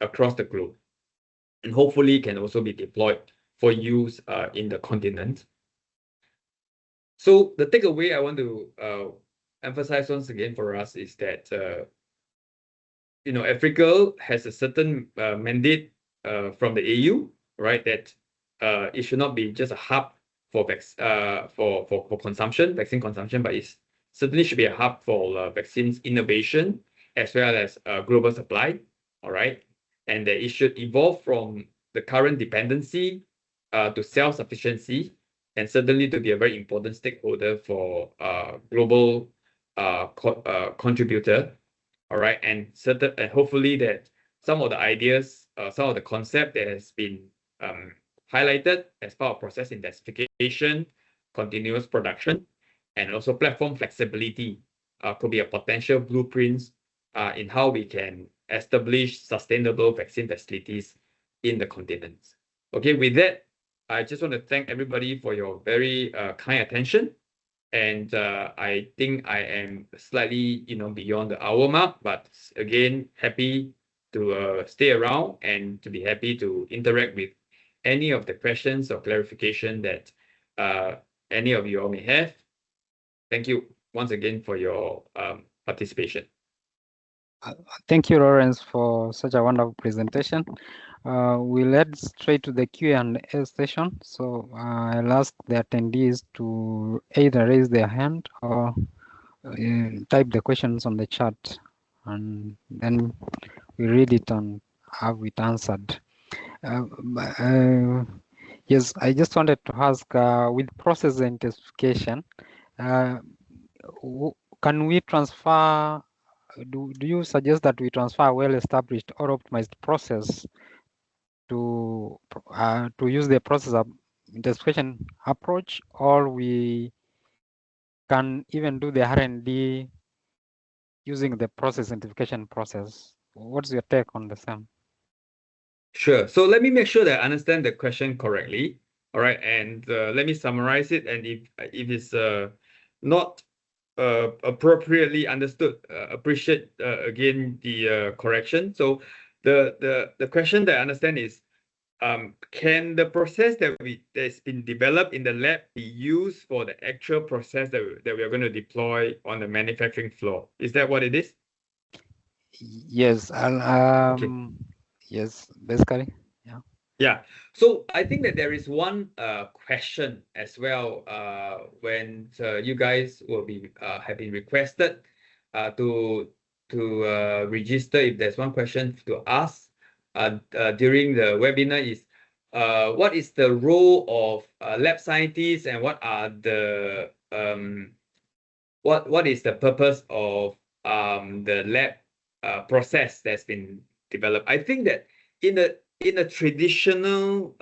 across the globe, and hopefully can also be deployed for use in the continent. So the takeaway I want to emphasize once again for us is that Africa has a certain mandate from the AU, right? That it should not be just a hub for consumption, vaccine consumption, but it certainly should be a hub for vaccines innovation as well as global supply. All right, and that it should evolve from the current dependency to self-sufficiency, and certainly to be a very important stakeholder for global contributor. All right, and hopefully that some of the ideas, some of the concept that has been highlighted as part of process intensification, continuous production, and also platform flexibility could be a potential blueprints in how we can establish sustainable vaccine facilities in the continent. Okay, with that, I just want to thank everybody for your very kind attention. And I think I am slightly, beyond the hour mark, but again, happy to stay around and to be happy to interact with any of the questions or clarification that any of you all may have. Thank you once again for your participation. Thank you, Lawrence, for such a wonderful presentation. We'll head straight to the Q&A session. So I'll ask the attendees to either raise their hand or type the questions on the chat, and then we read it and have it answered. Yes, I just wanted to ask, with process intensification, can we transfer, do you suggest that we transfer a well-established or optimized process to use the process of intensification approach, or we can even do the R&D using the process intensification process? What's your take on the same? Sure. So let me make sure that I understand the question correctly. All right, and let me summarize it. And if it's not appropriately understood, appreciate again the correction. So the question that I understand is, can the process that's been developed in the lab be used for the actual process that we are going to deploy on the manufacturing floor? Is that what it is? Yes. Okay. Yes, basically. Yeah. Yeah, so I think that there is one question as well when you guys will be have been requested to register. If there's one question to ask during the webinar is what is the role of lab scientists and what are the what is the purpose of the lab process that's been developed? I think that in a traditional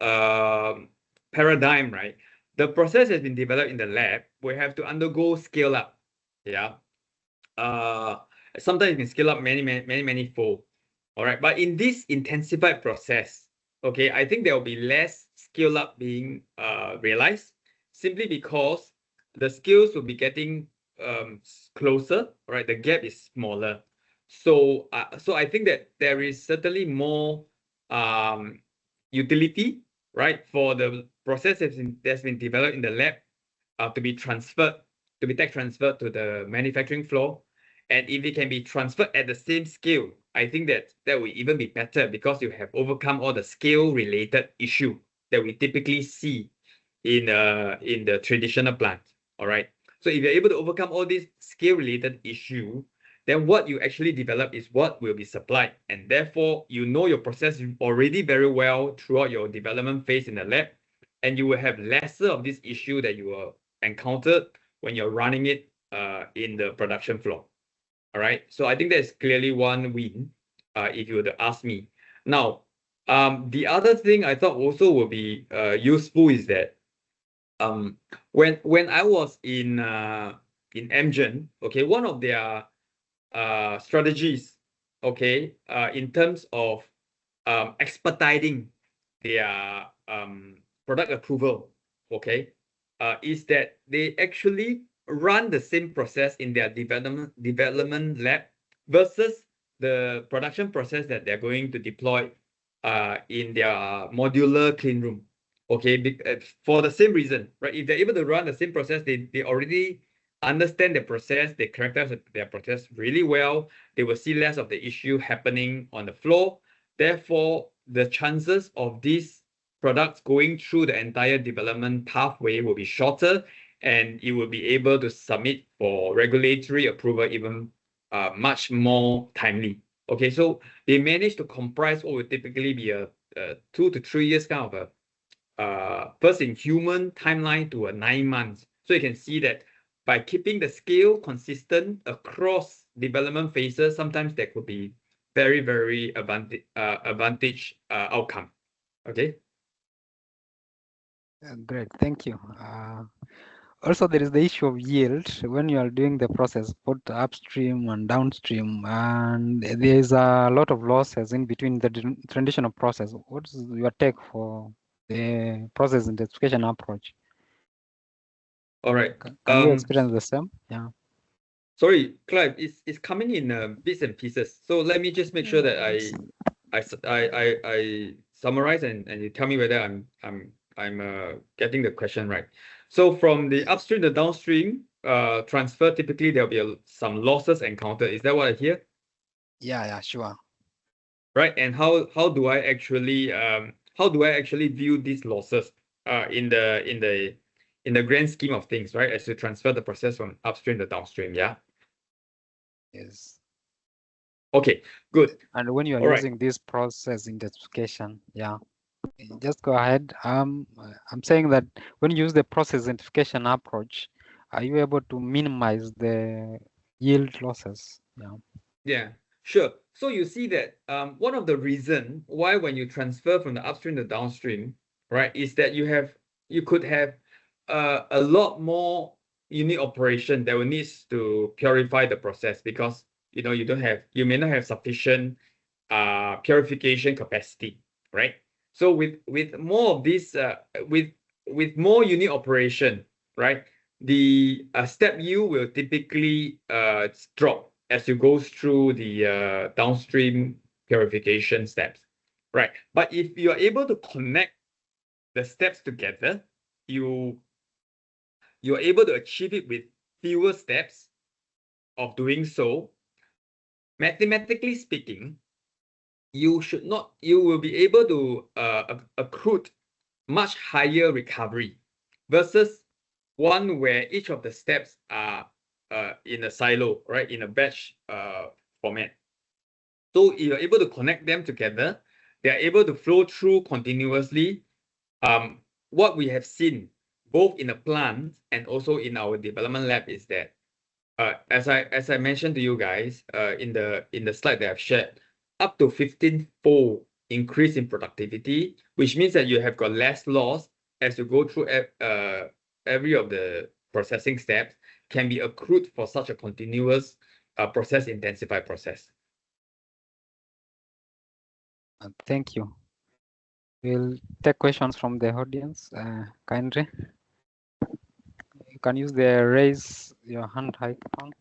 paradigm, right, the process has been developed in the lab. We have to undergo scale up. Yeah. Sometimes you can scale up many fold. All right. But in this intensified process, okay, I think there will be less scale up being realized simply because the scales will be getting closer, right? The gap is smaller. So I think that there is certainly more utility, right, for the process that's been developed in the lab to be tech transferred to the manufacturing floor. And if it can be transferred at the same scale, I think that will even be better because you have overcome all the scale related issue that we typically see in the traditional plant. All right. So if you're able to overcome all these scale related issue, then what you actually develop is what will be supplied. And therefore, you know your process already very well throughout your development phase in the lab. And you will have lesser of this issue that you will encounter when you're running it in the production floor. All right. So I think that's clearly one win if you were to ask me. Now, the other thing I thought also will be useful is that when I was in Amgen, okay, one of their strategies, okay, in terms of expediting their product approval, okay, is that they actually run the same process in their development lab versus the production process that they're going to deploy in their modular clean room. Okay, for the same reason, right? If they're able to run the same process, they already understand the process, they characterize their process really well, they will see less of the issue happening on the floor. Therefore, the chances of these products going through the entire development pathway will be shorter, and it will be able to submit for regulatory approval even much more timely. Okay, so they managed to comprise what would typically be a 2 to 3 years kind of a first in human timeline to a 9 months. So you can see that by keeping the scale consistent across development phases, sometimes there could be very advantage outcome. Okay. Great, thank you. Also, there is the issue of yield when you are doing the process, both upstream and downstream, and there is a lot of losses in between the traditional process. What's your take for the process intensification approach? All right. Can you experience the same? Yeah. Sorry, Clive, it's coming in bits and pieces. So let me just make sure that I summarize and you tell me whether I'm getting the question right. So from the upstream to downstream transfer, typically there'll be some losses encountered. Is that what I hear? Yeah, sure. Right. And how do I actually view these losses in the grand scheme of things, right? As you transfer the process from upstream to downstream, yeah. Yes. Okay, good. And when you are using this process intensification, yeah, just go ahead. I'm saying that when you use the process intensification approach, are you able to minimize the yield losses? Yeah. Yeah, sure. So you see that one of the reason why when you transfer from the upstream to downstream, right, is that you could have a lot more unit operation that will needs to purify the process because you may not have sufficient purification capacity, right? So with more of this with more unit operation, right, the step yield will typically drop as you go through the downstream purification steps, right? But if you are able to connect the steps together, you're able to achieve it with fewer steps of doing so. Mathematically speaking, you will be able to accrue much higher recovery versus one where each of the steps are in a silo, right, in a batch format. So if you're able to connect them together, they are able to flow through continuously. What we have seen both in the plant and also in our development lab is that, as I mentioned to you guys in the slide that I've shared, up to 15-fold increase in productivity, which means that you have got less loss as you go through every of the processing steps, can be accrued for such a continuous process intensified process. Thank you. We'll take questions from the audience. Kindly, you can use the raise your hand icon.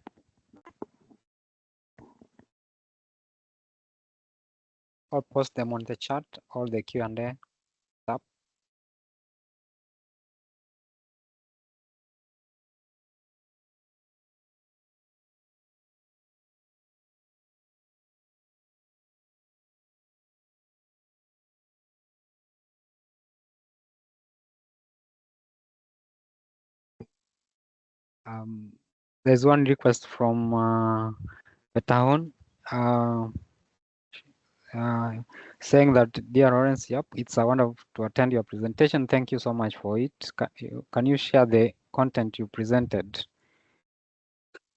Or post them on the chat or the Q&A tab. There's one request from Betahon saying that, dear Lawrence, yep, it's a wonder to attend your presentation. Thank you so much for it. Can you share the content you presented?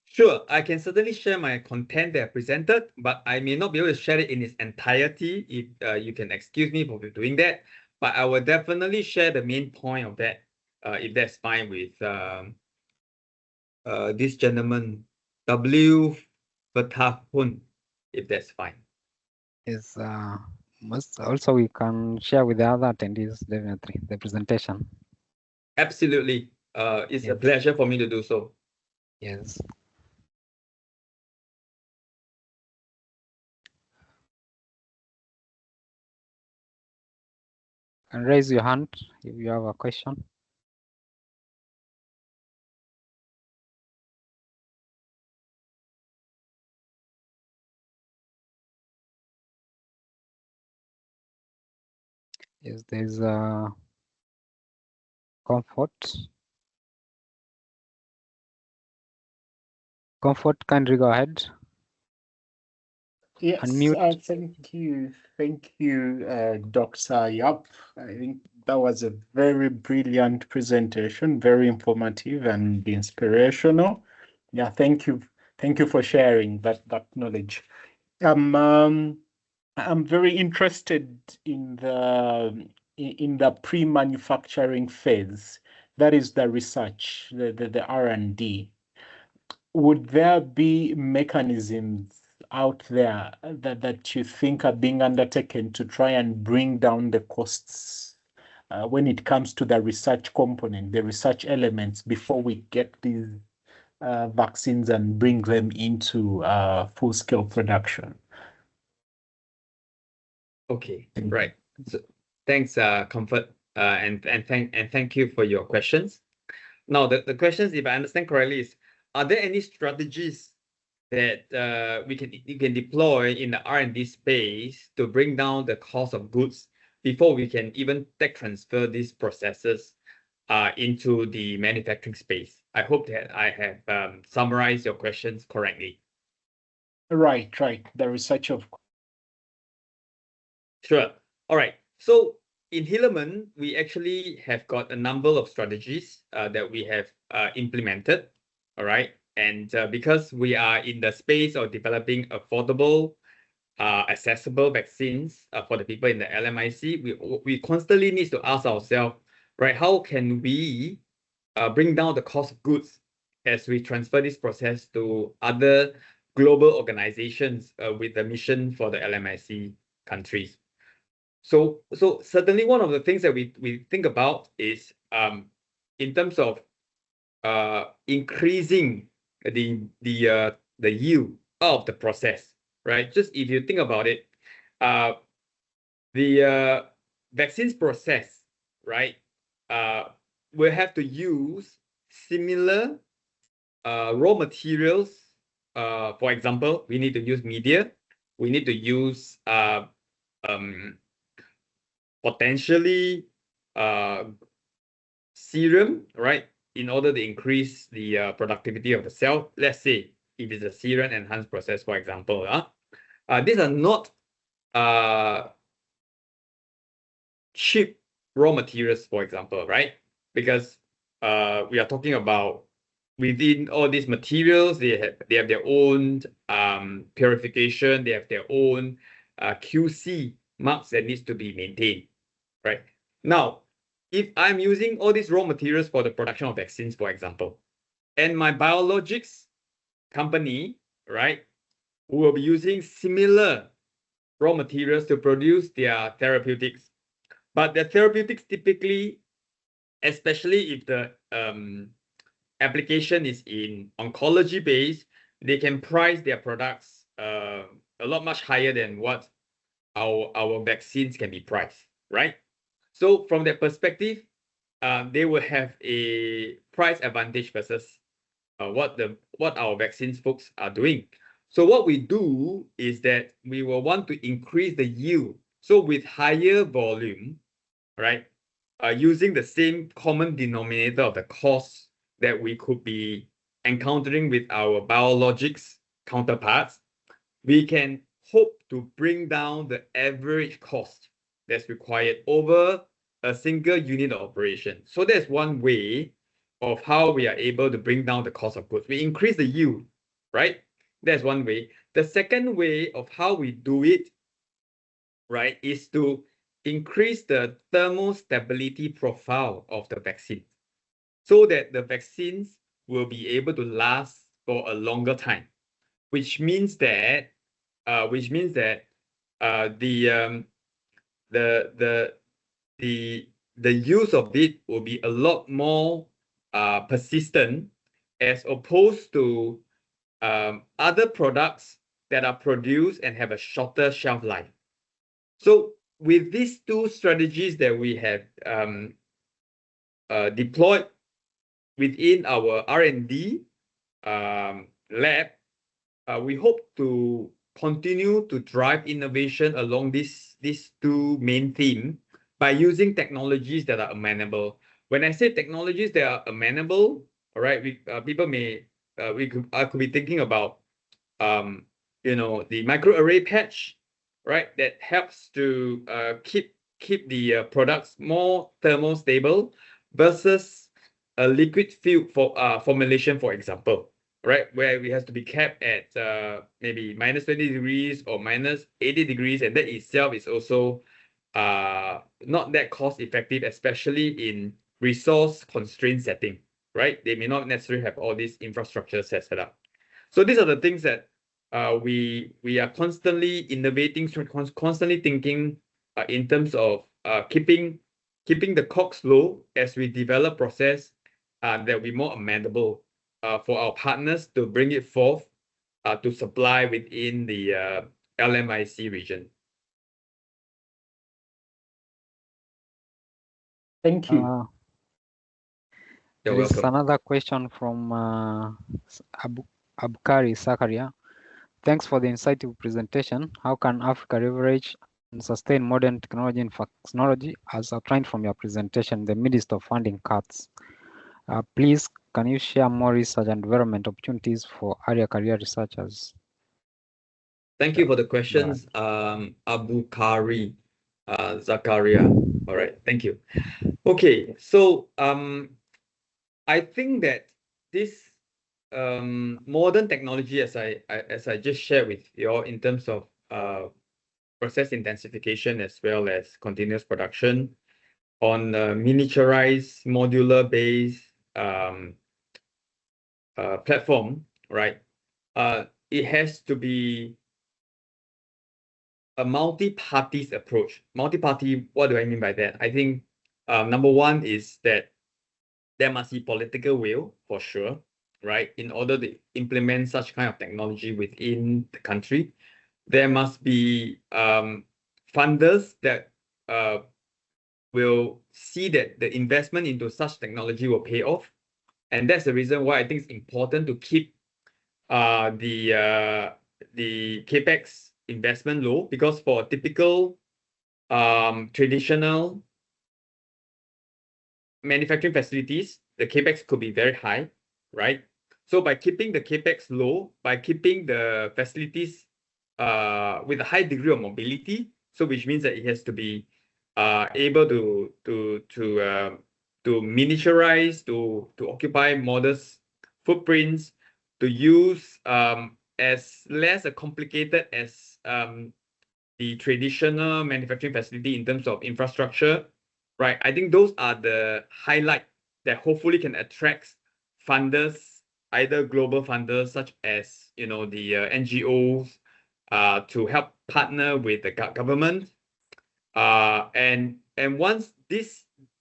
Sure, I can certainly share my content that I presented, but I may not be able to share it in its entirety if you can excuse me for doing that. But I will definitely share the main point of that, if that's fine with this gentleman, W. Vatahun, if that's fine. Is also we can share with the other attendees definitely the presentation. Absolutely. It's a pleasure for me to do so. Yes. And raise your hand if you have a question. Yes, there's Comfort. Comfort, kindly go ahead. Yes, Unmute. thank you, Dr. Yap. I think that was a very brilliant presentation, very informative and inspirational. Yeah, thank you for sharing that knowledge. I'm very interested in the pre-manufacturing phase. That is the research, the R&D. Would there be mechanisms out there that you think are being undertaken to try and bring down the costs when it comes to the research component, the research elements, before we get these vaccines and bring them into full-scale production? Okay, right. So thanks, Comfort, and thank you for your questions. Now, the questions, if I understand correctly, is: are there any strategies that you can deploy in the R&D space to bring down the cost of goods before we can even tech transfer these processes into the manufacturing space? I hope that I have summarized your questions correctly. Right. The research of. Sure. All right. So in Hilleman, we actually have got a number of strategies that we have implemented. All right. And because we are in the space of developing affordable, accessible vaccines for the people in the LMIC, we constantly need to ask ourselves, right, how can we bring down the cost of goods as we transfer this process to other global organizations with the mission for the LMIC countries? So certainly one of the things that we think about is in terms of increasing the yield of the process, right? Just if you think about it, the vaccines process, right, will have to use similar raw materials. For example, we need to use media, we need to use potentially serum, right, in order to increase the productivity of the cell. Let's say if it's a serum enhanced process, for example. These are not cheap raw materials, for example, right? Because we are talking about within all these materials, they have their own purification, they have their own QC marks that needs to be maintained, right? Now, if I'm using all these raw materials for the production of vaccines, for example, and my biologics company, right, will be using similar raw materials to produce their therapeutics, but the therapeutics typically, especially if the application is in oncology base, they can price their products a lot much higher than what our vaccines can be priced, right? So from that perspective, they will have a price advantage versus what our vaccines folks are doing. So what we do is that we will want to increase the yield. So with higher volume, right, using the same common denominator of the costs that we could be encountering with our biologics counterparts, we can hope to bring down the average cost that's required over a single unit of operation. So that's one way of how we are able to bring down the cost of goods. We increase the yield, right? That's one way. The second way of how we do it, right, is to increase the thermal stability profile of the vaccine so that the vaccines will be able to last for a longer time, which means that the use of it will be a lot more persistent as opposed to other products that are produced and have a shorter shelf life. So with these two strategies that we have deployed within our R&D lab, we hope to continue to drive innovation along these two main themes by using technologies that are amenable. When I say technologies that are amenable, all right, people may I could be thinking about the microarray patch, right, that helps to keep the products more thermal stable versus a liquid filled formulation, for example, right, where we have to be kept at maybe minus 20 degrees or minus 80 degrees, and that itself is also not that cost effective, especially in resource constrained setting, right? They may not necessarily have all these infrastructure set up. So these are the things that we are constantly innovating, constantly thinking in terms of keeping the costs low as we develop process that will be more amenable for our partners to bring it forth to supply within the LMIC region. Thank you. You're There is welcome. another question from Abukari Sakaria. Thanks for the insightful presentation. How can Africa leverage and sustain modern technology in vaccinology as outlined from your presentation in the midst of funding cuts? Please, can you share more research and development opportunities for early career researchers? Thank you for the questions, Abukari Zakaria. All right, thank you. Okay, so I think that this modern technology, as I just shared with you all, in terms of process intensification as well as continuous production on miniaturized modular based platform, right? It has to be a multi-parties approach. Multi-party, what do I mean by that? I think number one is that there must be political will, for sure, right? In order to implement such kind of technology within the country, there must be funders that will see that the investment into such technology will pay off. And that's the reason why I think it's important to keep the CapEx investment low, because for a typical traditional manufacturing facilities, the capex could be very high, right? So by keeping the capex low, by keeping the facilities with a high degree of mobility, so which means that it has to be able to miniaturize, to occupy modest footprints, to use as less complicated as the traditional manufacturing facility in terms of infrastructure, right? I think those are the highlight that hopefully can attract funders, either global funders such as the NGOs, to help partner with the government, and once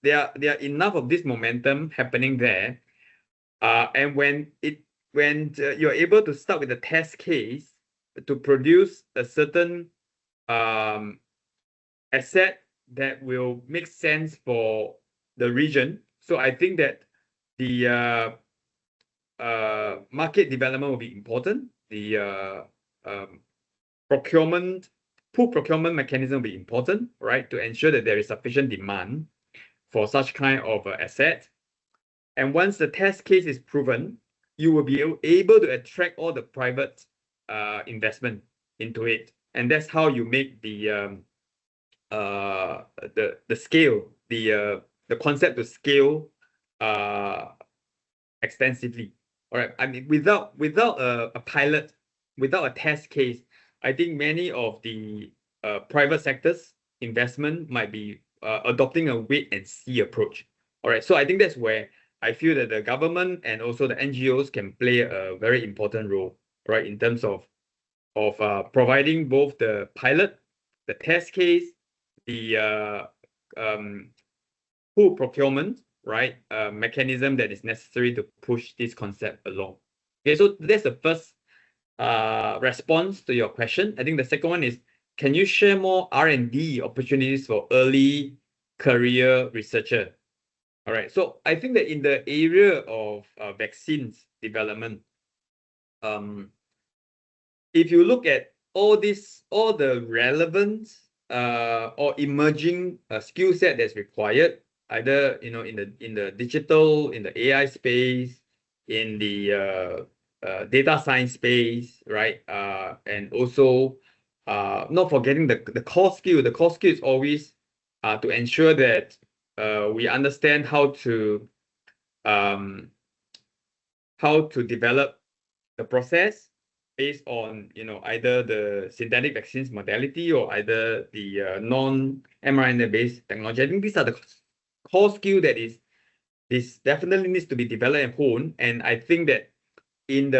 there are enough of this momentum happening there, and when you're able to start with a test case to produce a certain asset that will make sense for the region. So I think that the market development will be important. The pool procurement mechanism will be important, right, to ensure that there is sufficient demand for such kind of asset. And once the test case is proven, you will be able to attract all the private investment into it, and that's how you make the scale, the concept to scale extensively. All right. I mean, without a pilot, without a test case, I think many of the private sectors investment might be adopting a wait and see approach. All right. So I think that's where I feel that the government and also the NGOs can play a very important role, right, in terms of providing both the pilot, the test case, the pool procurement, right, mechanism that is necessary to push this concept along. Okay, so that's the first response to your question. I think the second one is, can you share more R&D opportunities for early career researcher? All right, so I think that in the area of vaccines development, if you look at all the relevant or emerging skill set that's required, either in the digital, in the AI space, in the data science space, right? And also not forgetting the core skill. The core skill is always to ensure that we understand how to develop the process based on either the synthetic vaccines modality or either the non-mRNA based technology. I think these are the core skill that this definitely needs to be developed and honed. And I think that in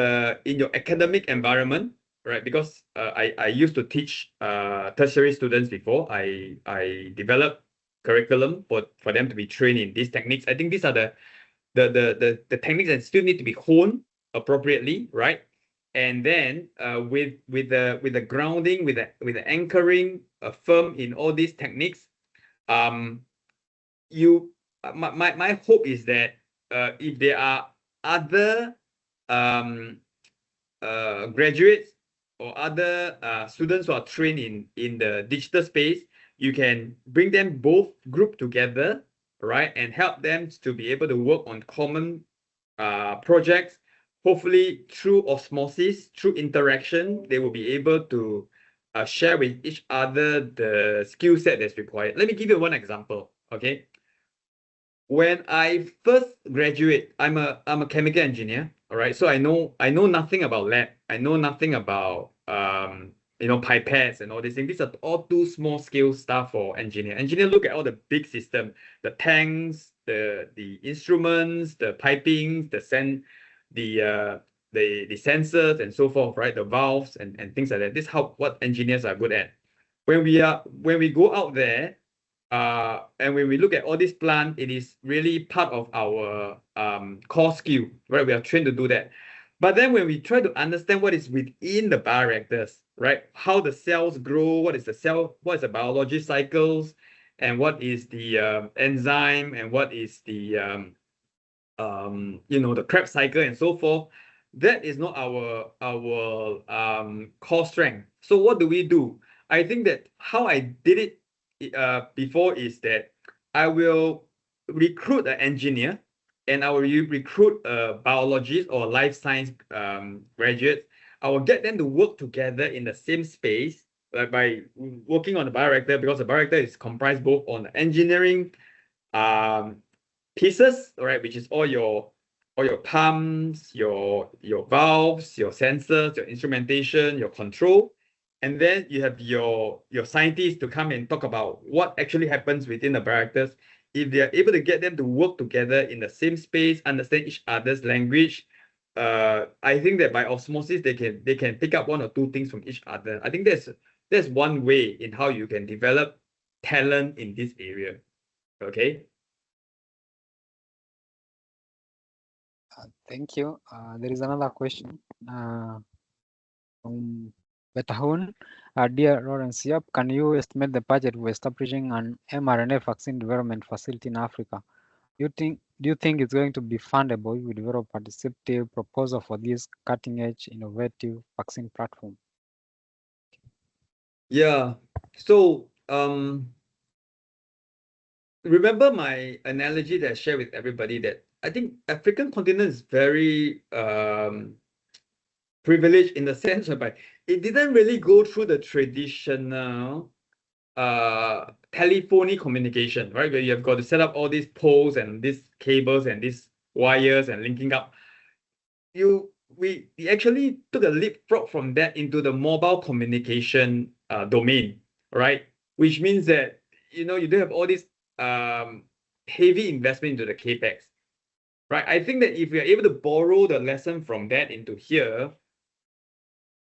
your academic environment, right? Because I used to teach tertiary students before. I developed curriculum for them to be trained in these techniques. I think these are the techniques that still need to be honed appropriately, right? And then with the grounding, with the anchoring firm in all these techniques, my hope is that if there are other graduates or other students who are trained in the digital space, you can bring them both group together, right, and help them to be able to work on common projects. Hopefully through osmosis, through interaction, they will be able to share with each other the skill set that's required. Let me give you one example. Okay, when I first graduate, I'm a chemical engineer. All right, so I know nothing about lab. I know nothing about pipettes and all these things. These are all too small scale stuff for engineer. Engineer look at all the big system, the tanks, the instruments, the piping, the sensors and so forth, right? The valves and things like that. This is what engineers are good at. When we go out there, and when we look at all this plant, it is really part of our core skill, right? We are trained to do that. But then when we try to understand what is within the bioreactors, right? How the cells grow, what is the biology cycles, and what is the enzyme, and what is the the Krebs cycle and so forth. That is not our core strength. So what do? I think that how I did it before is that I will recruit an engineer and I will recruit a biologist or life science graduate. I will get them to work together in the same space by working on the bioreactor, because the bioreactor is comprised both on engineering pieces, right, which is all your pumps, your valves, your sensors, your instrumentation, your control, and then you have your scientists to come and talk about what actually happens within the bioreactors. If they are able to get them to work together in the same space, understand each other's language, I think that by osmosis they can pick up one or two things from each other. I think that's one way in how you can develop talent in this area. Okay. Thank you. There is another question from Betahun. Dear Lawrence Yap, can you estimate the budget for establishing an mRNA vaccine development facility in Africa? Do you think it's going to be fundable if we develop a deceptive proposal for this cutting-edge, innovative vaccine platform? Yeah. So remember my analogy that I shared with everybody, that I think African continent is very privileged in the sense whereby it didn't really go through the traditional telephony communication, right? Where you have got to set up all these poles and these cables and these wires and linking up. We actually took a leapfrog from that into the mobile communication domain, right? Which means that you don't have all this heavy investment into the capex, right? I think that if we are able to borrow the lesson from that into here,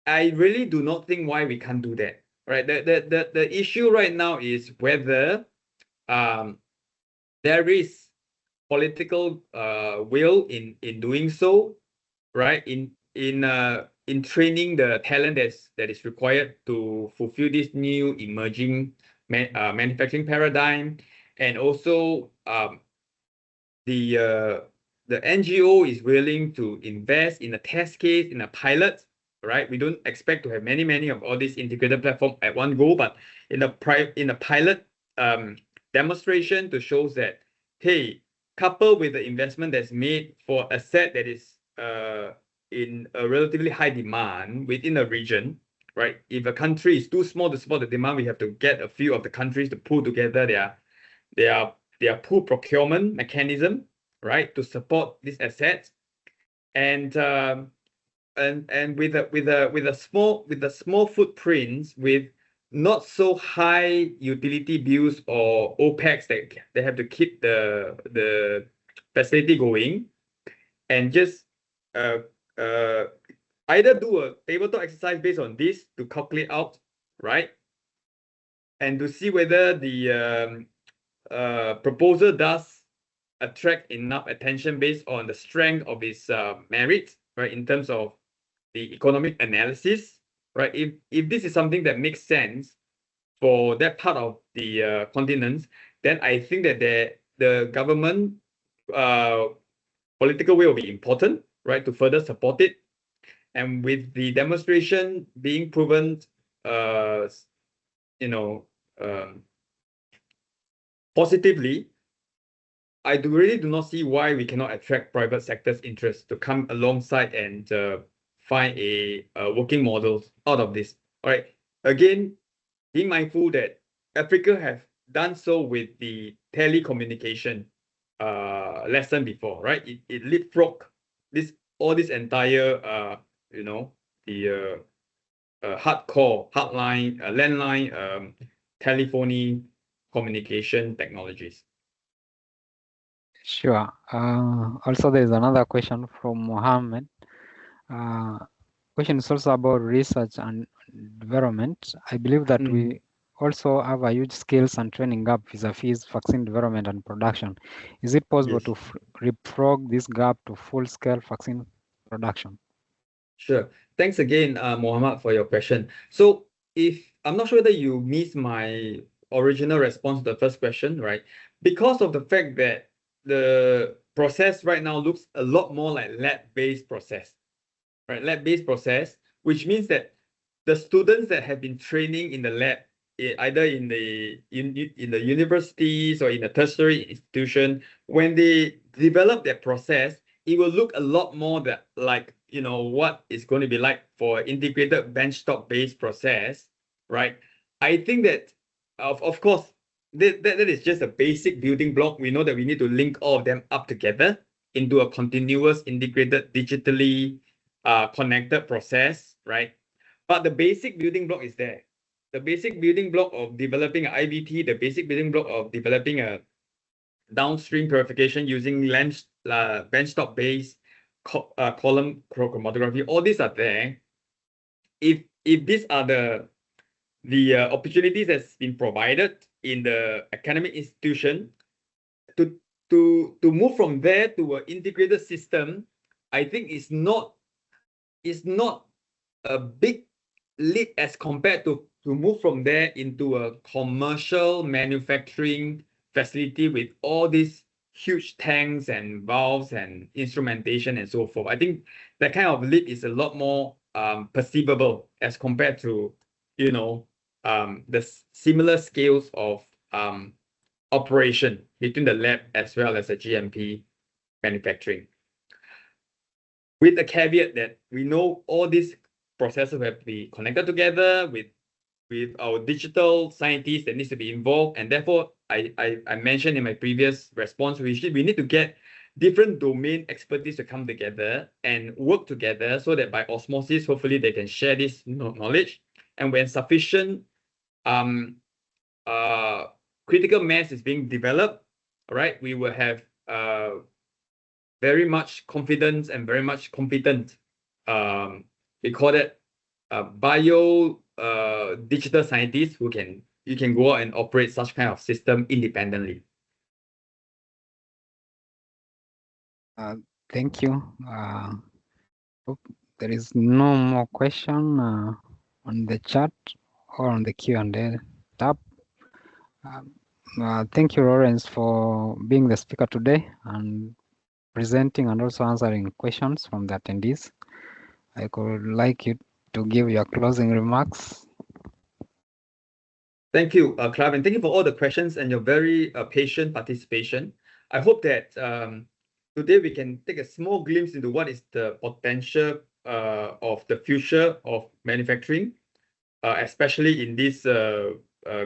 I really do not think why we can't do that, right? The issue right now is whether there is political will in doing so, right? In training the talent that is required to fulfill this new emerging manufacturing paradigm, and also the NGO is willing to invest in a test case, in a pilot, right? We don't expect to have many of all these integrated platform at one go, but in a pilot demonstration to show that, hey, coupled with the investment that's made for a asset that is in a relatively high demand within a region, right? If a country is too small to support the demand, we have to get a few of the countries to pull together their pool procurement mechanism, right, to support these assets, and with a small footprints, with not so high utility bills or OPEX that they have to keep the facility going, and just either do a tabletop exercise based on this to calculate out, right, and to see whether the proposal does attract enough attention based on the strength of its merits, right, in terms of the economic analysis, right? If this is something that makes sense for that part of the continent, then I think that the government political will be important, right, to further support it. And with the demonstration being proven, positively, I really do not see why we cannot attract private sector's interest to come alongside and find a working model out of this. All right. Again, being mindful that Africa have done so with the telecommunication lesson before, right? It leapfrogged all this entire the hardcore, hardline, landline, telephony communication technologies. Sure. Also, there is another question from Mohammed. Question is also about research and development. I believe that we also have a huge skills and training gap vis-a-vis vaccine development and production. Is it possible to leapfrog this gap to full-scale vaccine production? Sure. Thanks again, Mohammed, for your question. So I'm not sure whether you missed my original response to the first question, right? Because of the fact that the process right now looks a lot more like lab-based process, right? Lab-based process, which means that the students that have been training in the lab either in the universities or in a tertiary institution, when they develop their process, it will look a lot more like what is going to be like for integrated benchtop based process, right? I think that of course that is just a basic building block. We know that we need to link all of them up together into a continuous, integrated, digitally connected process, right? But the basic building block is there. The basic building block of developing an IVT, the basic building block of developing a downstream purification using benchtop based column chromatography, all these are there. If these are the opportunities that's been provided in the academic institution to move from there to an integrated system, I think it's not a big leap as compared to move from there into a commercial manufacturing facility with all these huge tanks and valves and instrumentation and so forth. I think that kind of leap is a lot more perceivable as compared to the similar scales of operation between the lab as well as the GMP manufacturing. With the caveat that we know all these processes have to be connected together with our digital scientists that needs to be involved, and therefore I mentioned in my previous response, we need to get different domain expertise to come together and work together so that by osmosis, hopefully they can share this knowledge, and when sufficient critical mass is being developed, all right, we will have very much confidence and very much competent, we call it bio digital scientists who you can go out and operate such kind of system independently. Thank you. There is no more question on the chat or on the Q&A tab. Thank you, Lawrence, for being the speaker today and presenting and also answering questions from the attendees. I would like you to give your closing remarks. Thank you, Clive, and thank you for all the questions and your very patient participation. I hope that today we can take a small glimpse into what is the potential of the future of manufacturing, especially in this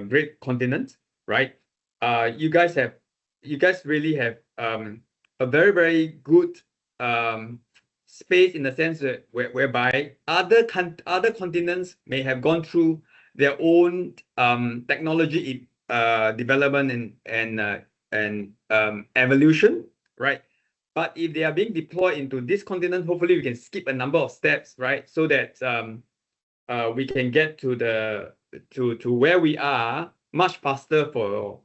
great continent, right? You guys really have a very, very good space in the sense that whereby other continents may have gone through their own technology development and evolution, right? But if they are being deployed into this continent, hopefully we can skip a number of steps, right? So that we can get to where we are much faster for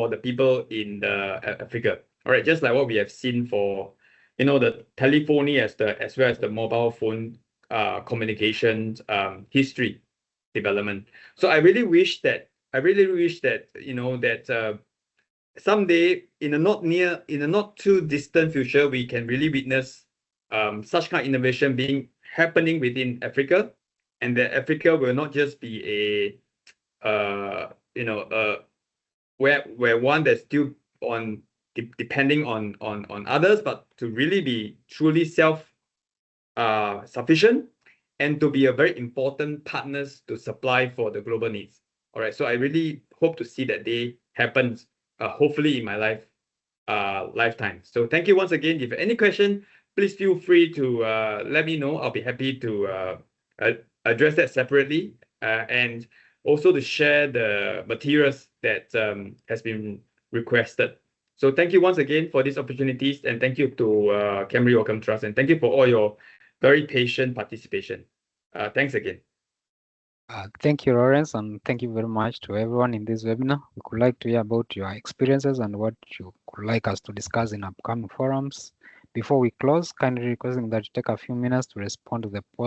the people in Africa. All right, just like what we have seen for the telephony as well as the mobile phone communications history development. So I really wish that that someday in a not too distant future, we can really witness such kind of innovation happening within Africa, and that Africa will not just be where one that's still depending on others, but to really be truly sufficient and to be a very important partners to supply for the global needs. All right, so I really hope to see that day happen, hopefully in my lifetime. So thank you once again. If you have any question, please feel free to let me know. I'll be happy to address that separately and also to share the materials that has been requested. So thank you once again for these opportunities, and thank you to KEMRI-Wellcome Trust, and thank you for all your very patient participation. Thanks again. Thank you, Lawrence, and thank you very much to everyone in this webinar. We would like to hear about your experiences and what you would like us to discuss in upcoming forums. Before we close, kindly requesting that you take a few minutes to respond to the post